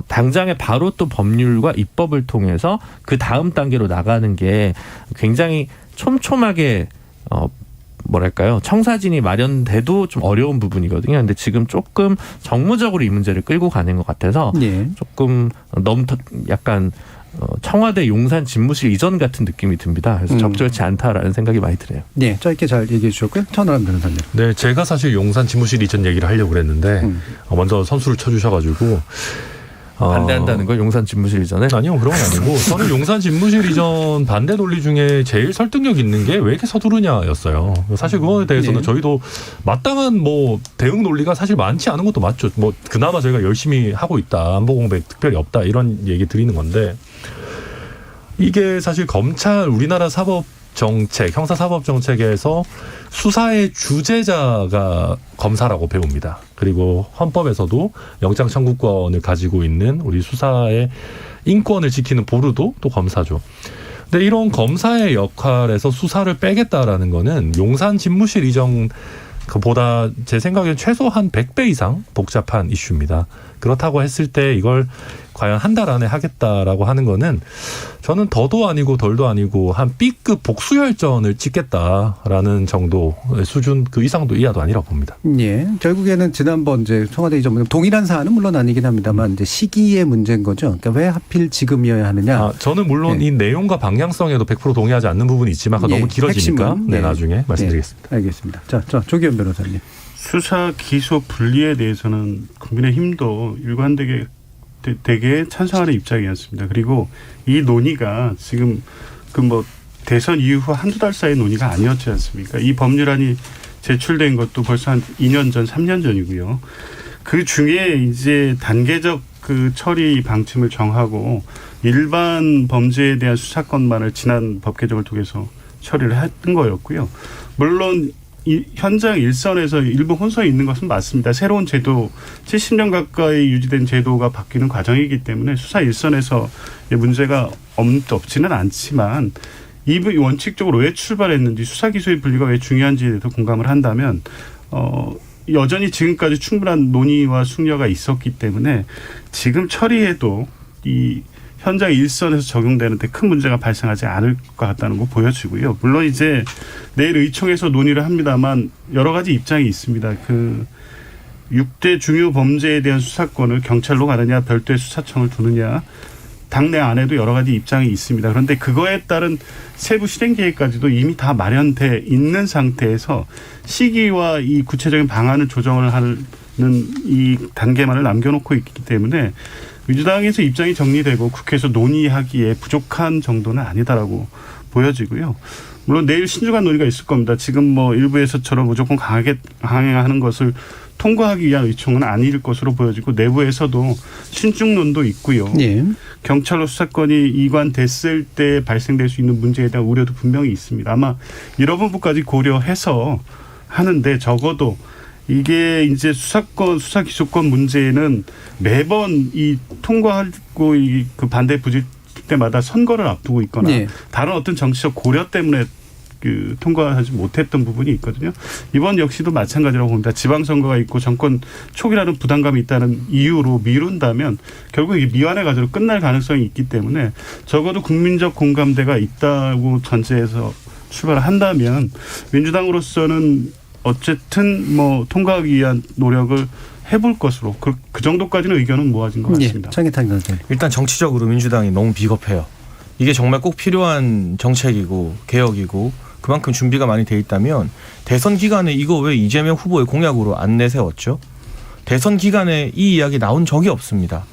당장에 바로 또 법률과 입법을 통해서 그 다음 단계로 나가는 게 굉장히 촘촘하게 뭐랄까요, 청사진이 마련돼도 좀 어려운 부분이거든요. 근데 지금 조금 정무적으로 이 문제를 끌고 가는 것 같아서 조금 너무 약간 청와대 용산 집무실 이전 같은 느낌이 듭니다. 그래서 적절치 않다라는 생각이 많이 드네요. 네, 짧게 잘 얘기해 주셨고요. 천하람 변호사님. 네, 제가 사실 용산 집무실 이전 얘기를 하려고 그랬는데 먼저 선수를 쳐주셔가지고 반대한다는 걸 용산 집무실 이전에? 아니요, 그런 건 아니고 저는 용산 집무실 이전 반대 논리 중에 제일 설득력 있는 게 왜 이렇게 서두르냐였어요. 사실 그거에 대해서는 저희도 마땅한 뭐 대응 논리가 사실 많지 않은 것도 맞죠. 뭐 그나마 저희가 열심히 하고 있다, 안보 공백 특별히 없다 이런 얘기 드리는 건데, 이게 사실 검찰 우리나라 사법 정책, 형사사법 정책에서 수사의 주재자가 검사라고 배웁니다. 그리고 헌법에서도 영장 청구권을 가지고 있는 우리 수사의 인권을 지키는 보루도 또 검사죠. 근데 이런 검사의 역할에서 수사를 빼겠다라는 거는 용산 집무실 이전 보다 제 생각엔 최소 한 100배 이상 복잡한 이슈입니다. 그렇다고 했을 때 이걸 과연 한 달 안에 하겠다라고 하는 거는 저는 더도 아니고 덜도 아니고 한 B급 복수혈전을 찍겠다라는 정도의 수준 그 이상도 이하도 아니라고 봅니다. 예. 결국에는 지난번 이제 청와대 이전 동일한 사안은 물론 아니긴 합니다만 이제 시기의 문제인 거죠. 그러니까 왜 하필 지금이어야 하느냐. 저는 물론 이 내용과 방향성에도 100% 동의하지 않는 부분이 있지만 너무 길어지니까 나중에 말씀드리겠습니다. 알겠습니다. 자, 조기현 변호사님. 수사 기소 분리에 대해서는 국민의힘도 일관되게 찬성하는 입장이었습니다. 그리고 이 논의가 지금 그 뭐 대선 이후 한두 달 사이 논의가 아니었지 않습니까? 이 법률안이 제출된 것도 벌써 한 2년 전, 3년 전이고요. 그 중에 이제 단계적 그 처리 방침을 정하고 일반 범죄에 대한 수사권만을 지난 법 개정을 통해서 처리를 했던 거였고요. 물론 이 현장 일선에서 일부 혼선이 있는 것은 맞습니다. 새로운 제도, 70년 가까이 유지된 제도가 바뀌는 과정이기 때문에 수사 일선에서 문제가 없지는 않지만 이 원칙적으로 왜 출발했는지, 수사 기소의 분리가 왜 중요한지에 대해서 공감을 한다면 여전히 지금까지 충분한 논의와 숙려가 있었기 때문에 지금 처리해도 이 현장 일선에서 적용되는데 큰 문제가 발생하지 않을 것 같다는 거 보여지고요. 물론 이제 내일 의총에서 논의를 합니다만 여러 가지 입장이 있습니다. 그 6대 중요 범죄에 대한 수사권을 경찰로 가느냐, 별도의 수사청을 두느냐, 당내 안에도 여러 가지 입장이 있습니다. 그런데 그거에 따른 세부 실행 계획까지도 이미 다 마련돼 있는 상태에서 시기와 이 구체적인 방안을 조정을 하는 이 단계만을 남겨놓고 있기 때문에 민주당에서 입장이 정리되고 국회에서 논의하기에 부족한 정도는 아니다라고 보여지고요. 물론 내일 신중한 논의가 있을 겁니다. 지금 뭐 일부에서처럼 무조건 강하게 강행하는 것을 통과하기 위한 의총은 아닐 것으로 보여지고 내부에서도 신중론도 있고요. 경찰로 수사권이 이관됐을 때 발생될 수 있는 문제에 대한 우려도 분명히 있습니다. 아마 이런 부분까지 고려해서 하는데 적어도 이게 이제 수사 기소권 문제는 매번 이 통과하고 그 반대 부질 때마다 선거를 앞두고 있거나 다른 어떤 정치적 고려 때문에 그 통과하지 못했던 부분이 있거든요. 이번 역시도 마찬가지라고 봅니다. 지방선거가 있고 정권 초기라는 부담감이 있다는 이유로 미룬다면 결국 이 미완의 과제로 끝날 가능성이 있기 때문에 적어도 국민적 공감대가 있다고 전제해서 출발을 한다면 민주당으로서는 어쨌든 뭐 통과하기 위한 노력을 해볼 것으로 그 정도까지는 의견은 모아진 것 같습니다. 일단 정치적으로 민주당이 너무 비겁해요. 이게 정말 꼭 필요한 정책이고 개혁이고 그만큼 준비가 많이 돼 있다면 대선 기간에 이거 왜 이재명 후보의 공약으로 안 내세웠죠? 대선 기간에 이 이야기 나온 적이 없습니다.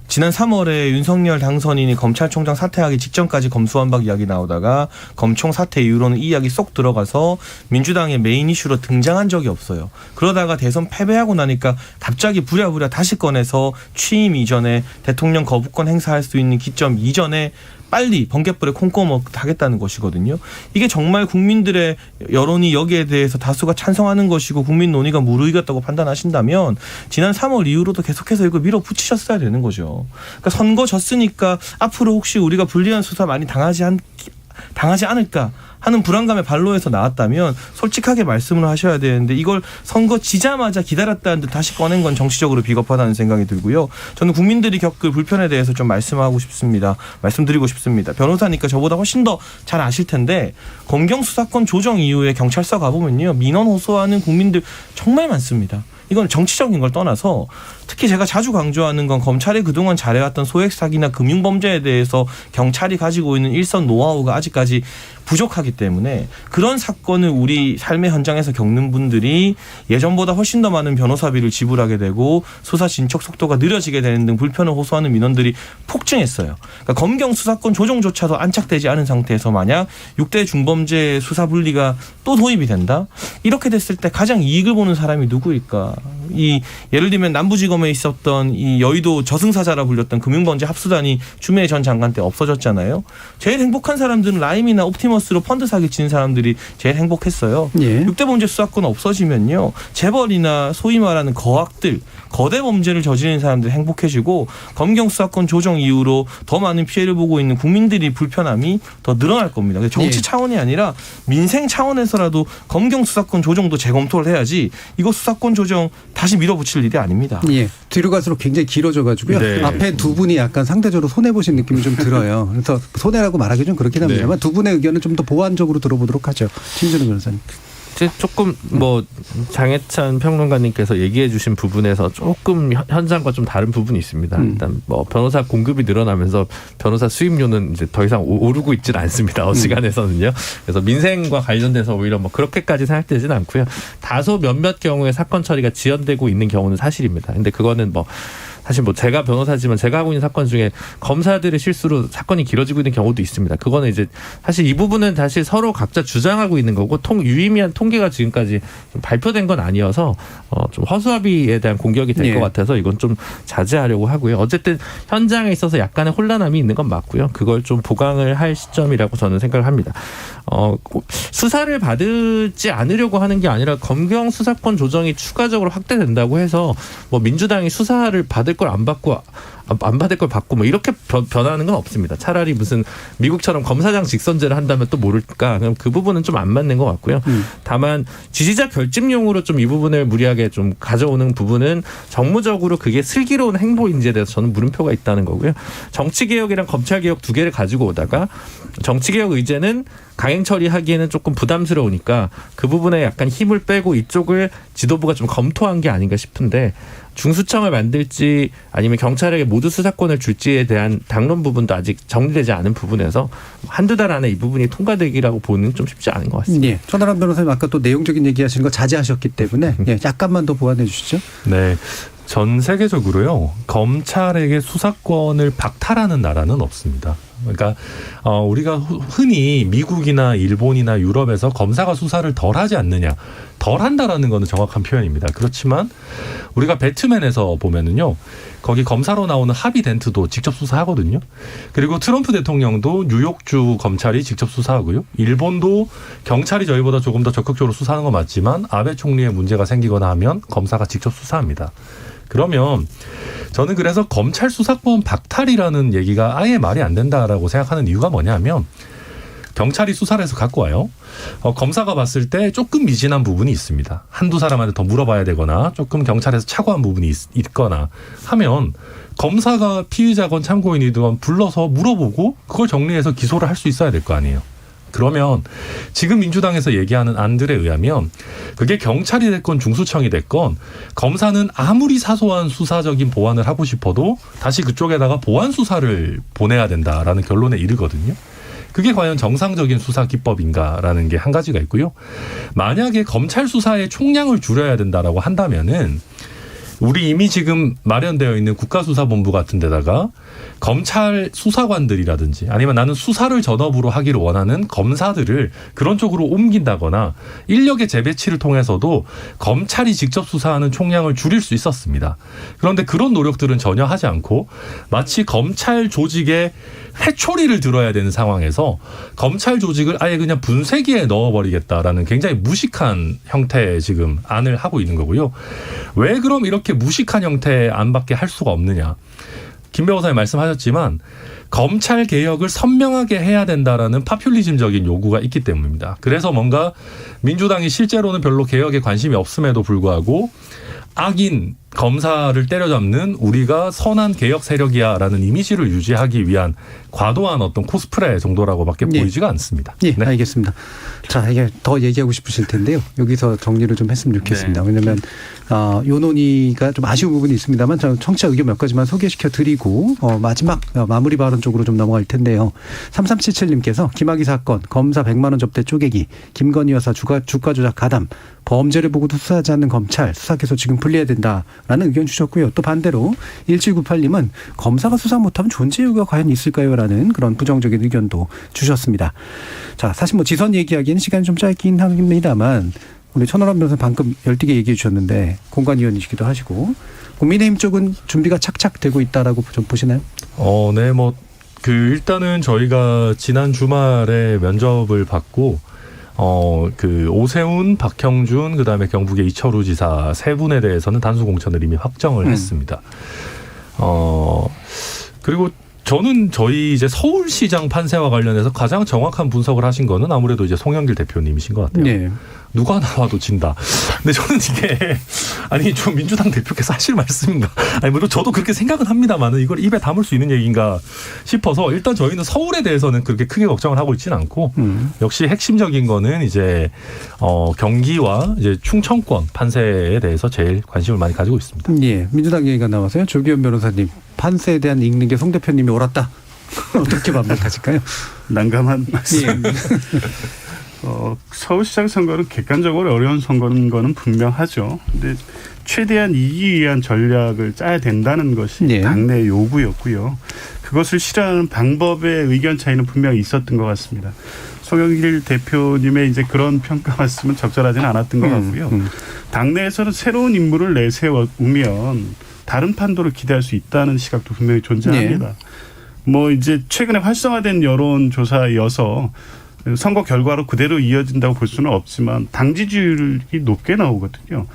지난 3월에 윤석열 당선인이 검찰총장 사퇴하기 직전까지 검수완박 이야기 나오다가 검총 사퇴 이후로는 이 이야기 쏙 들어가서 민주당의 메인 이슈로 등장한 적이 없어요. 그러다가 대선 패배하고 나니까 갑자기 부랴부랴 다시 꺼내서 취임 이전에 대통령 거부권 행사할 수 있는 기점 이전에 빨리 번갯불에 콩고먹 하겠다는 것이거든요. 이게 정말 국민들의 여론이 여기에 대해서 다수가 찬성하는 것이고 국민 논의가 무르익었다고 판단하신다면 지난 3월 이후로도 계속해서 이거 밀어붙이셨어야 되는 거죠. 그러니까 선거 졌으니까 앞으로 혹시 우리가 불리한 수사 많이 당하지 않을까 하는 불안감에 반로에서 나왔다면 솔직하게 말씀을 하셔야 되는데 이걸 선거 지자마자 기다렸다는 듯 다시 꺼낸 건 정치적으로 비겁하다는 생각이 들고요. 저는 국민들이 겪을 불편에 대해서 좀 말씀드리고 싶습니다. 변호사니까 저보다 훨씬 더 잘 아실 텐데 검경 수사권 조정 이후에 경찰서 가보면요. 민원 호소하는 국민들 정말 많습니다. 이건 정치적인 걸 떠나서 특히 제가 자주 강조하는 건 검찰이 그동안 잘해왔던 소액 사기나 금융범죄에 대해서 경찰이 가지고 있는 일선 노하우가 아직까지 부족하기 때문에 그런 사건을 우리 삶의 현장에서 겪는 분들이 예전보다 훨씬 더 많은 변호사비를 지불하게 되고 수사 진척 속도가 느려지게 되는 등 불편을 호소하는 민원들이 폭증했어요. 그러니까 검경 수사권 조정조차도 안착되지 않은 상태에서 만약 6대 중범죄 수사 분리가 또 도입이 된다? 이렇게 됐을 때 가장 이익을 보는 사람이 누구일까? 예를 들면 남부지검에 있었던 이 여의도 저승사자라 불렸던 금융범죄 합수단이 추미애 전 장관 때 없어졌잖아요. 제일 행복한 사람들은 라임이나 옵티머스로 펀드 사기 치는 사람들이 제일 행복했어요. 예. 6대 범죄 수사권 없어지면요. 재벌이나 소위 말하는 거악들, 거대 범죄를 저지르는 사람들이 행복해지고 검경 수사권 조정 이후로 더 많은 피해를 보고 있는 국민들이 불편함이 더 늘어날 겁니다. 정치 차원이 아니라 민생 차원에서라도 검경 수사권 조정도 재검토를 해야지 이거 수사권 조정 다시 밀어붙일 일이 아닙니다. 예. 뒤로 갈수록 굉장히 길어져가지고요. 네. 앞에 두 분이 약간 상대적으로 손해보신 느낌이 좀 들어요. 그래서 손해라고 말하기 좀 그렇긴 합니다만 두 분의 의견은 좀 더 보완적으로 들어보도록 하죠. 신준우 변호사님. 조금 뭐 장해찬 평론가님께서 얘기해 주신 부분에서 조금 현장과 좀 다른 부분이 있습니다. 일단 뭐 변호사 공급이 늘어나면서 변호사 수임료는 이제 더 이상 오르고 있질 않습니다. 어지간해서는요. 그래서 민생과 관련돼서 오히려 뭐 그렇게까지 생각되지는 않고요. 다소 몇몇 경우에 사건 처리가 지연되고 있는 경우는 사실입니다. 근데 그거는 사실 제가 변호사지만 제가 하고 있는 사건 중에 검사들의 실수로 사건이 길어지고 있는 경우도 있습니다. 그거는 이제 사실 이 부분은 사실 서로 각자 주장하고 있는 거고 유의미한 통계가 지금까지 좀 발표된 건 아니어서 좀 허수아비에 대한 공격이 될 것 같아서 이건 좀 자제하려고 하고요. 어쨌든 현장에 있어서 약간의 혼란함이 있는 건 맞고요. 그걸 좀 보강을 할 시점이라고 저는 생각을 합니다. 수사를 받지 않으려고 하는 게 아니라 검경 수사권 조정이 추가적으로 확대된다고 해서 민주당이 수사를 받을 걸 안 받을 걸 받고 이렇게 변하는 건 없습니다. 차라리 무슨 미국처럼 검사장 직선제를 한다면 또 모를까. 그럼 그 부분은 좀 안 맞는 것 같고요. 다만 지지자 결집용으로 좀 이 부분을 무리하게 좀 가져오는 부분은 정무적으로 그게 슬기로운 행보인지에 대해서 저는 물음표가 있다는 거고요. 정치개혁이랑 검찰개혁 두 개를 가지고 오다가 정치개혁 의제는 강행 처리하기에는 조금 부담스러우니까 그 부분에 약간 힘을 빼고 이쪽을 지도부가 좀 검토한 게 아닌가 싶은데 중수청을 만들지 아니면 경찰에게 모두 수사권을 줄지에 대한 당론 부분도 아직 정리되지 않은 부분에서 한두 달 안에 이 부분이 통과되기라고 보는 좀 쉽지 않은 것 같습니다. 예. 천하람 변호사님 아까 또 내용적인 얘기하시는 거 자제하셨기 때문에 약간만 더 보완해 주시죠. 네. 전 세계적으로요. 검찰에게 수사권을 박탈하는 나라는 없습니다. 그러니까 우리가 흔히 미국이나 일본이나 유럽에서 검사가 수사를 덜 하지 않느냐. 덜 한다라는 거는 정확한 표현입니다. 그렇지만 우리가 배트맨에서 보면은요. 거기 검사로 나오는 하비 덴트도 직접 수사하거든요. 그리고 트럼프 대통령도 뉴욕주 검찰이 직접 수사하고요. 일본도 경찰이 저희보다 조금 더 적극적으로 수사하는 건 맞지만 아베 총리의 문제가 생기거나 하면 검사가 직접 수사합니다. 그러면 저는 그래서 검찰 수사권 박탈이라는 얘기가 아예 말이 안 된다라고 생각하는 이유가 뭐냐면 경찰이 수사를 해서 갖고 와요. 검사가 봤을 때 조금 미진한 부분이 있습니다. 한두 사람한테 더 물어봐야 되거나 조금 경찰에서 착오한 부분이 있거나 하면 검사가 피의자건 참고인이든 불러서 물어보고 그걸 정리해서 기소를 할 수 있어야 될 거 아니에요. 그러면 지금 민주당에서 얘기하는 안들에 의하면 그게 경찰이 됐건 중수청이 됐건 검사는 아무리 사소한 수사적인 보완을 하고 싶어도 다시 그쪽에다가 보완 수사를 보내야 된다라는 결론에 이르거든요. 그게 과연 정상적인 수사 기법인가라는 게 한 가지가 있고요. 만약에 검찰 수사의 총량을 줄여야 된다라고 한다면은 우리 이미 지금 마련되어 있는 국가수사본부 같은 데다가 검찰 수사관들이라든지 아니면 나는 수사를 전업으로 하기를 원하는 검사들을 그런 쪽으로 옮긴다거나 인력의 재배치를 통해서도 검찰이 직접 수사하는 총량을 줄일 수 있었습니다. 그런데 그런 노력들은 전혀 하지 않고 마치 검찰 조직에 회초리를 들어야 되는 상황에서 검찰 조직을 아예 그냥 분쇄기에 넣어버리겠다라는 굉장히 무식한 형태의 지금 안을 하고 있는 거고요. 왜 그럼 이렇게 무식한 형태의 안밖에 할 수가 없느냐. 김 변호사님 말씀하셨지만 검찰 개혁을 선명하게 해야 된다라는 파퓰리즘적인 요구가 있기 때문입니다. 그래서 뭔가 민주당이 실제로는 별로 개혁에 관심이 없음에도 불구하고 악인 검사를 때려잡는 우리가 선한 개혁 세력이야라는 이미지를 유지하기 위한 과도한 어떤 코스프레 정도라고밖에 보이지가 않습니다. 예, 네. 알겠습니다. 자, 이게 더 얘기하고 싶으실 텐데요. 여기서 정리를 좀 했으면 좋겠습니다. 네. 왜냐하면 요 논의가 좀 아쉬운 부분이 있습니다만 청취자 의견 몇 가지만 소개시켜 드리고 마지막 마무리 발언 쪽으로 좀 넘어갈 텐데요. 3377님께서 김학의 사건 검사 100만 원 접대 쪼개기 김건희 여사 주가 조작 가담 범죄를 보고도 수사하지 않는 검찰 수사께서 지금 분리해야 된다라는 의견 주셨고요. 또 반대로 1798님은 검사가 수사 못하면 존재 이유가 과연 있을까요? 라는 그런 부정적인 의견도 주셨습니다. 자, 사실 뭐 지선 얘기하기에는 시간이 좀 짧긴 합니다만 우리 천하람 변호사 방금 열띠게 얘기해 주셨는데 공관위원이시기도 하시고 국민의힘 쪽은 준비가 착착 되고 있다라고 좀 보시나요? 네, 뭐 일단은 저희가 지난 주말에 면접을 받고 오세훈, 박형준, 그다음에 경북의 이철우 지사 세 분에 대해서는 단수 공천을 이미 확정을 했습니다. 그리고 저는 저희 이제 서울시장 판세와 관련해서 가장 정확한 분석을 하신 거는 아무래도 이제 송영길 대표님이신 것 같아요. 네. 누가 나와도 진다. 근데 저는 이게 아니 좀 민주당 대표께서 하실 말씀인가? 아니 물론 저도 그렇게 생각은 합니다만은 이걸 입에 담을 수 있는 얘기인가 싶어서 일단 저희는 서울에 대해서는 그렇게 크게 걱정을 하고 있지는 않고 역시 핵심적인 거는 이제 경기와 이제 충청권 판세에 대해서 제일 관심을 많이 가지고 있습니다. 예, 민주당 얘기가 나와서요. 조기현 변호사님 판세에 대한 읽는 게 송 대표님이 옳았다. 어떻게 반박하실까요? 난감한 말씀. 예. 서울시장 선거는 객관적으로 어려운 선거인 거는 분명하죠. 근데 최대한 이기기 위한 전략을 짜야 된다는 것이 네. 당내 요구였고요. 그것을 실현하는 방법의 의견 차이는 분명히 있었던 것 같습니다. 송영길 대표님의 이제 그런 평가 말씀은 적절하지는 않았던 것 같고요. 당내에서는 새로운 인물을 내세우면 다른 판도를 기대할 수 있다는 시각도 분명히 존재합니다. 네. 뭐 이제 최근에 활성화된 여론조사여서 선거 결과로 그대로 이어진다고 볼 수는 없지만 당 지지율이 높게 나오거든요.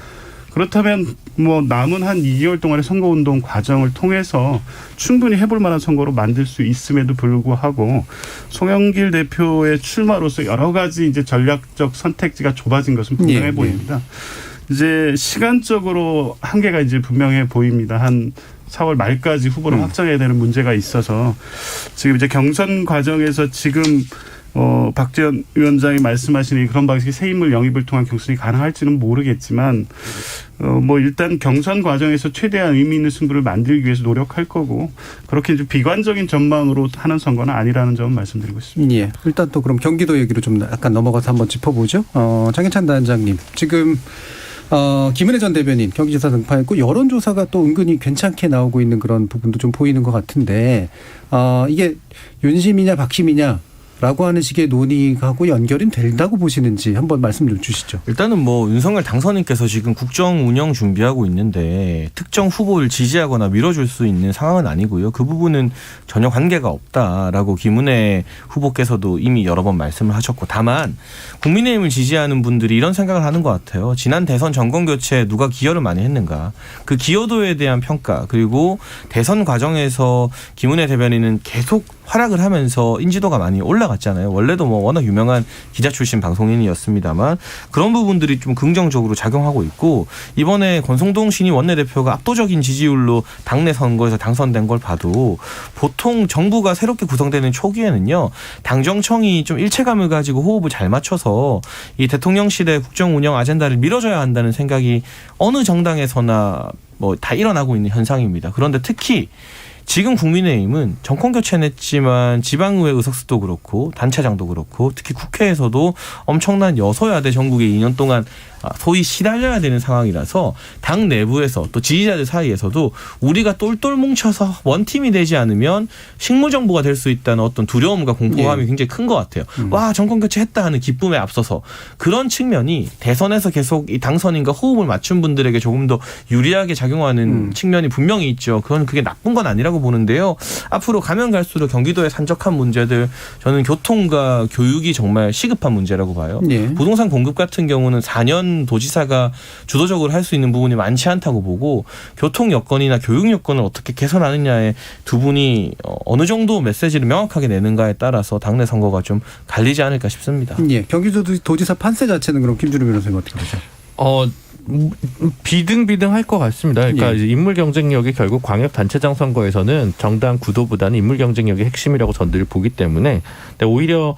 그렇다면 뭐 남은 한 2개월 동안의 선거운동 과정을 통해서 충분히 해볼 만한 선거로 만들 수 있음에도 불구하고 송영길 대표의 출마로서 여러 가지 이제 전략적 선택지가 좁아진 것은 분명해 보입니다. 이제 시간적으로 한계가 이제 분명해 보입니다. 한 4월 말까지 후보를 확정해야 되는 문제가 있어서 지금 이제 경선 과정에서 지금 박지원 위원장이 말씀하시는 그런 방식의 새 인물 영입을 통한 경선이 가능할지는 모르겠지만 뭐 일단 경선 과정에서 최대한 의미 있는 승부를 만들기 위해서 노력할 거고 그렇게 좀 비관적인 전망으로 하는 선거는 아니라는 점은 말씀드리고 있습니다. 예. 일단 또 그럼 경기도 얘기로 좀 약간 넘어가서 한번 짚어보죠. 장해찬 단장님 지금 김은혜 전 대변인 경기지사 등판했고 여론조사가 또 은근히 괜찮게 나오고 있는 그런 부분도 좀 보이는 것 같은데 이게 윤심이냐 박심이냐 라고 하는 식의 논의하고 연결이 된다고 보시는지 한번 말씀 좀 주시죠. 일단은 뭐 윤석열 당선인께서 지금 국정 운영 준비하고 있는데 특정 후보를 지지하거나 밀어줄 수 있는 상황은 아니고요. 그 부분은 전혀 관계가 없다라고 김은혜 후보께서도 이미 여러 번 말씀을 하셨고 다만 국민의힘을 지지하는 분들이 이런 생각을 하는 것 같아요. 지난 대선 정권교체에 누가 기여를 많이 했는가. 그 기여도에 대한 평가 그리고 대선 과정에서 김은혜 대변인은 계속 활약을 하면서 인지도가 많이 올라갔잖아요. 원래도 뭐 워낙 유명한 기자 출신 방송인이었습니다만 그런 부분들이 좀 긍정적으로 작용하고 있고 이번에 권성동 신임 원내대표가 압도적인 지지율로 당내 선거에서 당선된 걸 봐도 보통 정부가 새롭게 구성되는 초기에는요. 당정청이 좀 일체감을 가지고 호흡을 잘 맞춰서 이 대통령실의 국정 운영 아젠다를 밀어줘야 한다는 생각이 어느 정당에서나 뭐 다 일어나고 있는 현상입니다. 그런데 특히 지금 국민의힘은 정권 교체는 했지만 지방의회 의석수도 그렇고 단체장도 그렇고 특히 국회에서도 엄청난 여소야대 전국에 2년 동안 소위 시달려야 되는 상황이라서 당 내부에서 또 지지자들 사이에서도 우리가 똘똘 뭉쳐서 원팀이 되지 않으면 식무정부가 될 수 있다는 어떤 두려움과 공포감이 굉장히 큰 것 같아요. 와 정권 교체했다 하는 기쁨에 앞서서 그런 측면이 대선에서 계속 이 당선인과 호흡을 맞춘 분들에게 조금 더 유리하게 작용하는 측면이 분명히 있죠. 그건 그게 나쁜 건 아니라고 있다고 보는데요. 앞으로 가면 갈수록 경기도의 산적한 문제들 저는 교통과 교육이 정말 시급한 문제라고 봐요. 예. 부동산 공급 같은 경우는 4년 도지사가 주도적으로 할 수 있는 부분이 많지 않다고 보고 교통 여건이나 교육 여건을 어떻게 개선하느냐에 두 분이 어느 정도 메시지를 명확하게 내는가에 따라서 당내 선거가 좀 갈리지 않을까 싶습니다. 예. 경기도지사 판세 자체는 그럼 김준우 변호사님 어떻게 보세요? 비등비등할 것 같습니다. 그러니까 예. 이제 인물 경쟁력이 결국 광역단체장 선거에서는 정당 구도보다는 인물 경쟁력이 핵심이라고 전 늘 보기 때문에 근데 오히려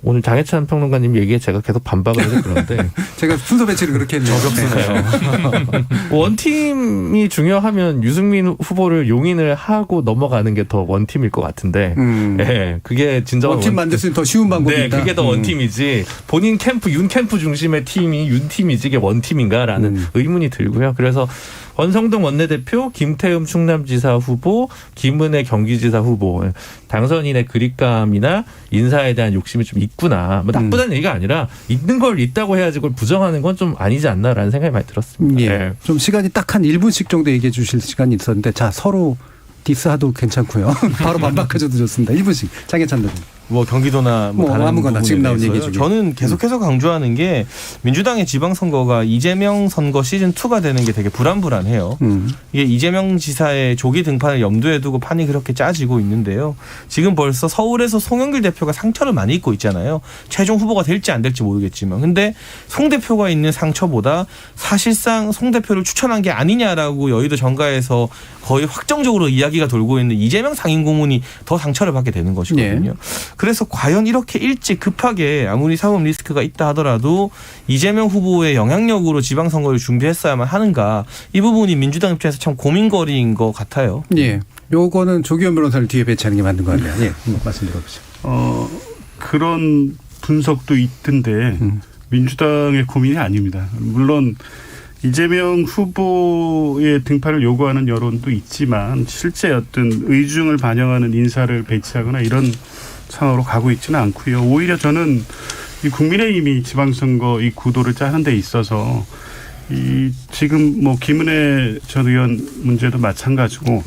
오늘 장혜찬 평론가님 얘기에 제가 계속 반박을 해서 그런데 제가 순서 배치를 그렇게 했네요. 원팀이 중요하면 유승민 후보를 용인을 하고 넘어가는 게 더 원팀일 것 같은데 네, 그게 진정한 원팀 만들 수 있는 더 쉬운 방법이다. 네, 그게 더 원팀이지 본인 캠프 윤 캠프 중심의 팀이 윤팀이지 이게 원팀인가라는 의문이 들고요. 그래서 권성동 원내대표, 김태흠 충남지사 후보, 김은혜 경기지사 후보 당선인의 그립감이나 인사에 대한 욕심이 좀 있구나. 뭐 나쁘다는 얘기가 아니라 있는 걸 있다고 해야지 그걸 부정하는 건 좀 아니지 않나라는 생각이 많이 들었습니다. 예. 네. 좀 시간이 딱 한 1분씩 정도 얘기해 주실 시간이 있었는데 자 서로 디스하도 괜찮고요. 바로 반박하셔도 좋습니다. 1분씩. 장혜찬 대표. 뭐 경기도나 뭐 다른 아무거나 지금 나온 부분에 얘기 대해서요. 중에. 저는 계속해서 강조하는 게 민주당의 지방선거가 이재명 선거 시즌2가 되는 게 되게 불안불안해요. 이게 이재명 지사의 조기 등판을 염두에 두고 판이 그렇게 짜지고 있는데요. 지금 벌써 서울에서 송영길 대표가 상처를 많이 입고 있잖아요. 최종 후보가 될지 안 될지 모르겠지만. 근데 송 대표가 있는 상처보다 사실상 송 대표를 추천한 게 아니냐라고 여의도 정가에서 거의 확정적으로 이야기가 돌고 있는 이재명 상임고문이 더 상처를 받게 되는 것이거든요. 그래서 과연 이렇게 일찍 급하게 아무리 사법 리스크가 있다 하더라도 이재명 후보의 영향력으로 지방선거를 준비했어야만 하는가 이 부분이 민주당 입장에서 참 고민거리인 것 같아요. 예. 요거는 조기현 변호사를 뒤에 배치하는 게 맞는 거 아니에요? 예. 한번 말씀 들어보시죠. 그런 분석도 있던데 민주당의 고민이 아닙니다. 물론 이재명 후보의 등판을 요구하는 여론도 있지만 실제 어떤 의중을 반영하는 인사를 배치하거나 이런 상황으로 가고 있지는 않고요. 오히려 저는 이 국민의힘이 지방선거 이 구도를 짜는 데 있어서 이 지금 뭐 김은혜 전 의원 문제도 마찬가지고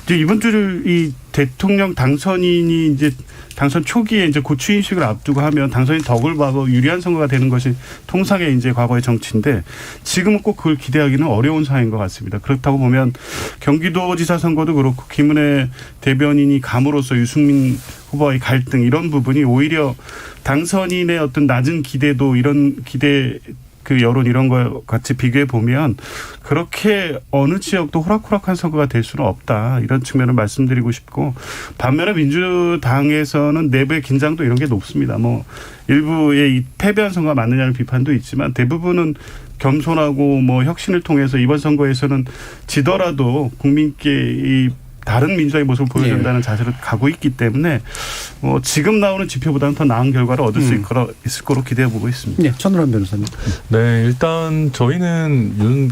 이제 이번 주를 이 대통령 당선인이 이제 당선 초기에 이제 고추인식을 앞두고 하면 당선인 덕을 봐도 유리한 선거가 되는 것이 통상의 이제 과거의 정치인데 지금은 꼭 그걸 기대하기는 어려운 상황인 것 같습니다. 그렇다고 보면 경기도지사 선거도 그렇고 김은혜 대변인이 감으로써 유승민 후보와의 갈등 이런 부분이 오히려 당선인의 어떤 낮은 기대도 이런 기대 그 여론 이런 거 같이 비교해 보면 그렇게 어느 지역도 호락호락한 선거가 될 수는 없다. 이런 측면을 말씀드리고 싶고 반면에 민주당에서는 내부의 긴장도 이런 게 높습니다. 뭐 일부의 이 패배한 선거가 맞느냐는 비판도 있지만 대부분은 겸손하고 뭐 혁신을 통해서 이번 선거에서는 지더라도 국민께 이 다른 민주당의 모습을 보여준다는 자세로 가고 있기 때문에 지금 나오는 지표보다는 더 나은 결과를 얻을 수 있을 거로 기대해 보고 있습니다. 네, 천우람 변호사님. 네, 일단 저희는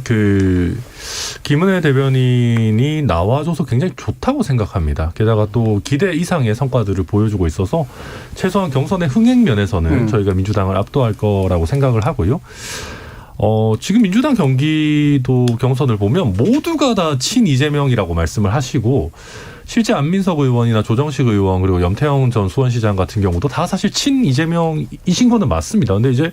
김은혜 대변인이 나와줘서 굉장히 좋다고 생각합니다. 게다가 또 기대 이상의 성과들을 보여주고 있어서 최소한 경선의 흥행 면에서는 저희가 민주당을 압도할 거라고 생각을 하고요. 지금 민주당 경기도 경선을 보면 모두가 다 친 이재명이라고 말씀을 하시고 실제 안민석 의원이나 조정식 의원 그리고 염태영 전 수원시장 같은 경우도 다 사실 친 이재명이신 거는 맞습니다. 근데 이제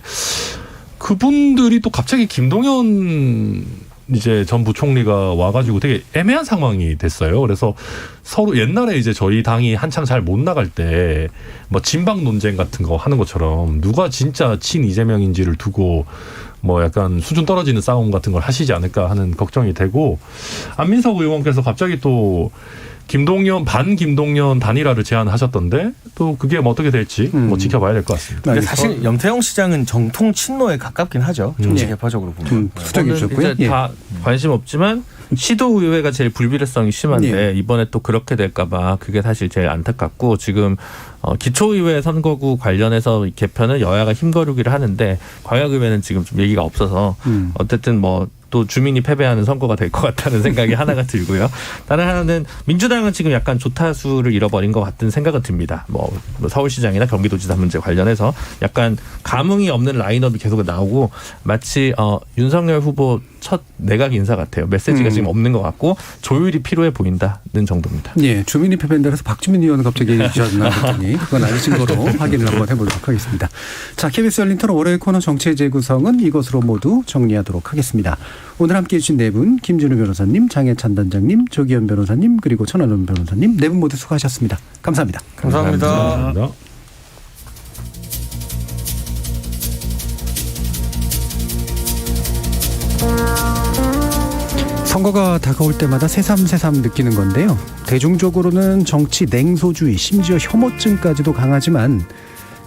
그분들이 또 갑자기 김동연 이제 전 부총리가 와가지고 되게 애매한 상황이 됐어요. 그래서 서로 옛날에 이제 저희 당이 한창 잘 못 나갈 때 뭐 진박 논쟁 같은 거 하는 것처럼 누가 진짜 친 이재명인지를 두고 뭐 약간 수준 떨어지는 싸움 같은 걸 하시지 않을까 하는 걱정이 되고 안민석 의원께서 갑자기 또 김동연 단일화를 제안하셨던데 또 그게 뭐 어떻게 될지 뭐 지켜봐야 될 것 같습니다. 근데 사실 염태영 시장은 정통 친노에 가깝긴 하죠. 정치 개파적으로 보면. 수정해 주셨고요. 이제 다 관심 없지만 시도의회가 제일 불비례성이 심한데 이번에 또 그렇게 될까 봐 그게 사실 제일 안타깝고 지금 기초의회 선거구 관련해서 개편은 여야가 힘거르기를 하는데 광역의회는 지금 좀 얘기가 없어서 어쨌든 뭐 또 주민이 패배하는 선거가 될 것 같다는 생각이 하나가 들고요. 다른 하나는 민주당은 지금 약간 조타수를 잃어버린 것 같은 생각은 듭니다. 뭐 서울시장이나 경기도지사 문제 관련해서 약간 감흥이 없는 라인업이 계속 나오고 마치 윤석열 후보 첫 내각 인사 같아요. 메시지가 지금 없는 것 같고 조율이 필요해 보인다는 정도입니다. 예, 주민이 패배한다 해서 박주민 의원은 갑자기 얘기하셨나 했더니 그건 아니신 거로 확인을 한번 해보도록 하겠습니다. 자, KBS 열린 토론 월요일 코너 정치의 재구성은 이것으로 모두 정리하도록 하겠습니다. 오늘 함께해 주신 네 분, 김준우 변호사님, 장혜찬 단장님, 조기현 변호사님, 그리고 천하람 변호사님 네 분 모두 수고하셨습니다. 감사합니다. 감사합니다. 선거가 다가올 때마다 새삼새삼 느끼는 건데요. 대중적으로는 정치 냉소주의, 심지어 혐오증까지도 강하지만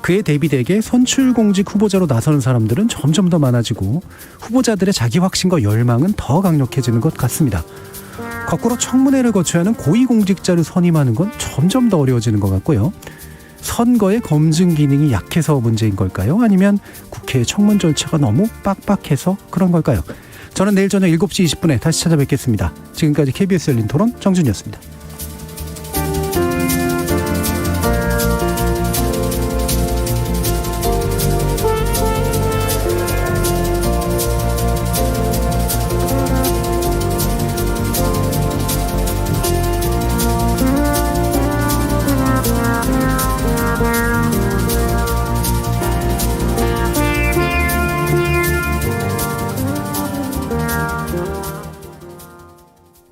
그에 대비되게 선출공직 후보자로 나서는 사람들은 점점 더 많아지고 후보자들의 자기 확신과 열망은 더 강력해지는 것 같습니다. 거꾸로 청문회를 거쳐야 하는 고위공직자를 선임하는 건 점점 더 어려워지는 것 같고요. 선거의 검증 기능이 약해서 문제인 걸까요? 아니면 국회의 청문 절차가 너무 빡빡해서 그런 걸까요? 저는 내일 저녁 7시 20분에 다시 찾아뵙겠습니다. 지금까지 KBS 열린 토론 정준이었습니다.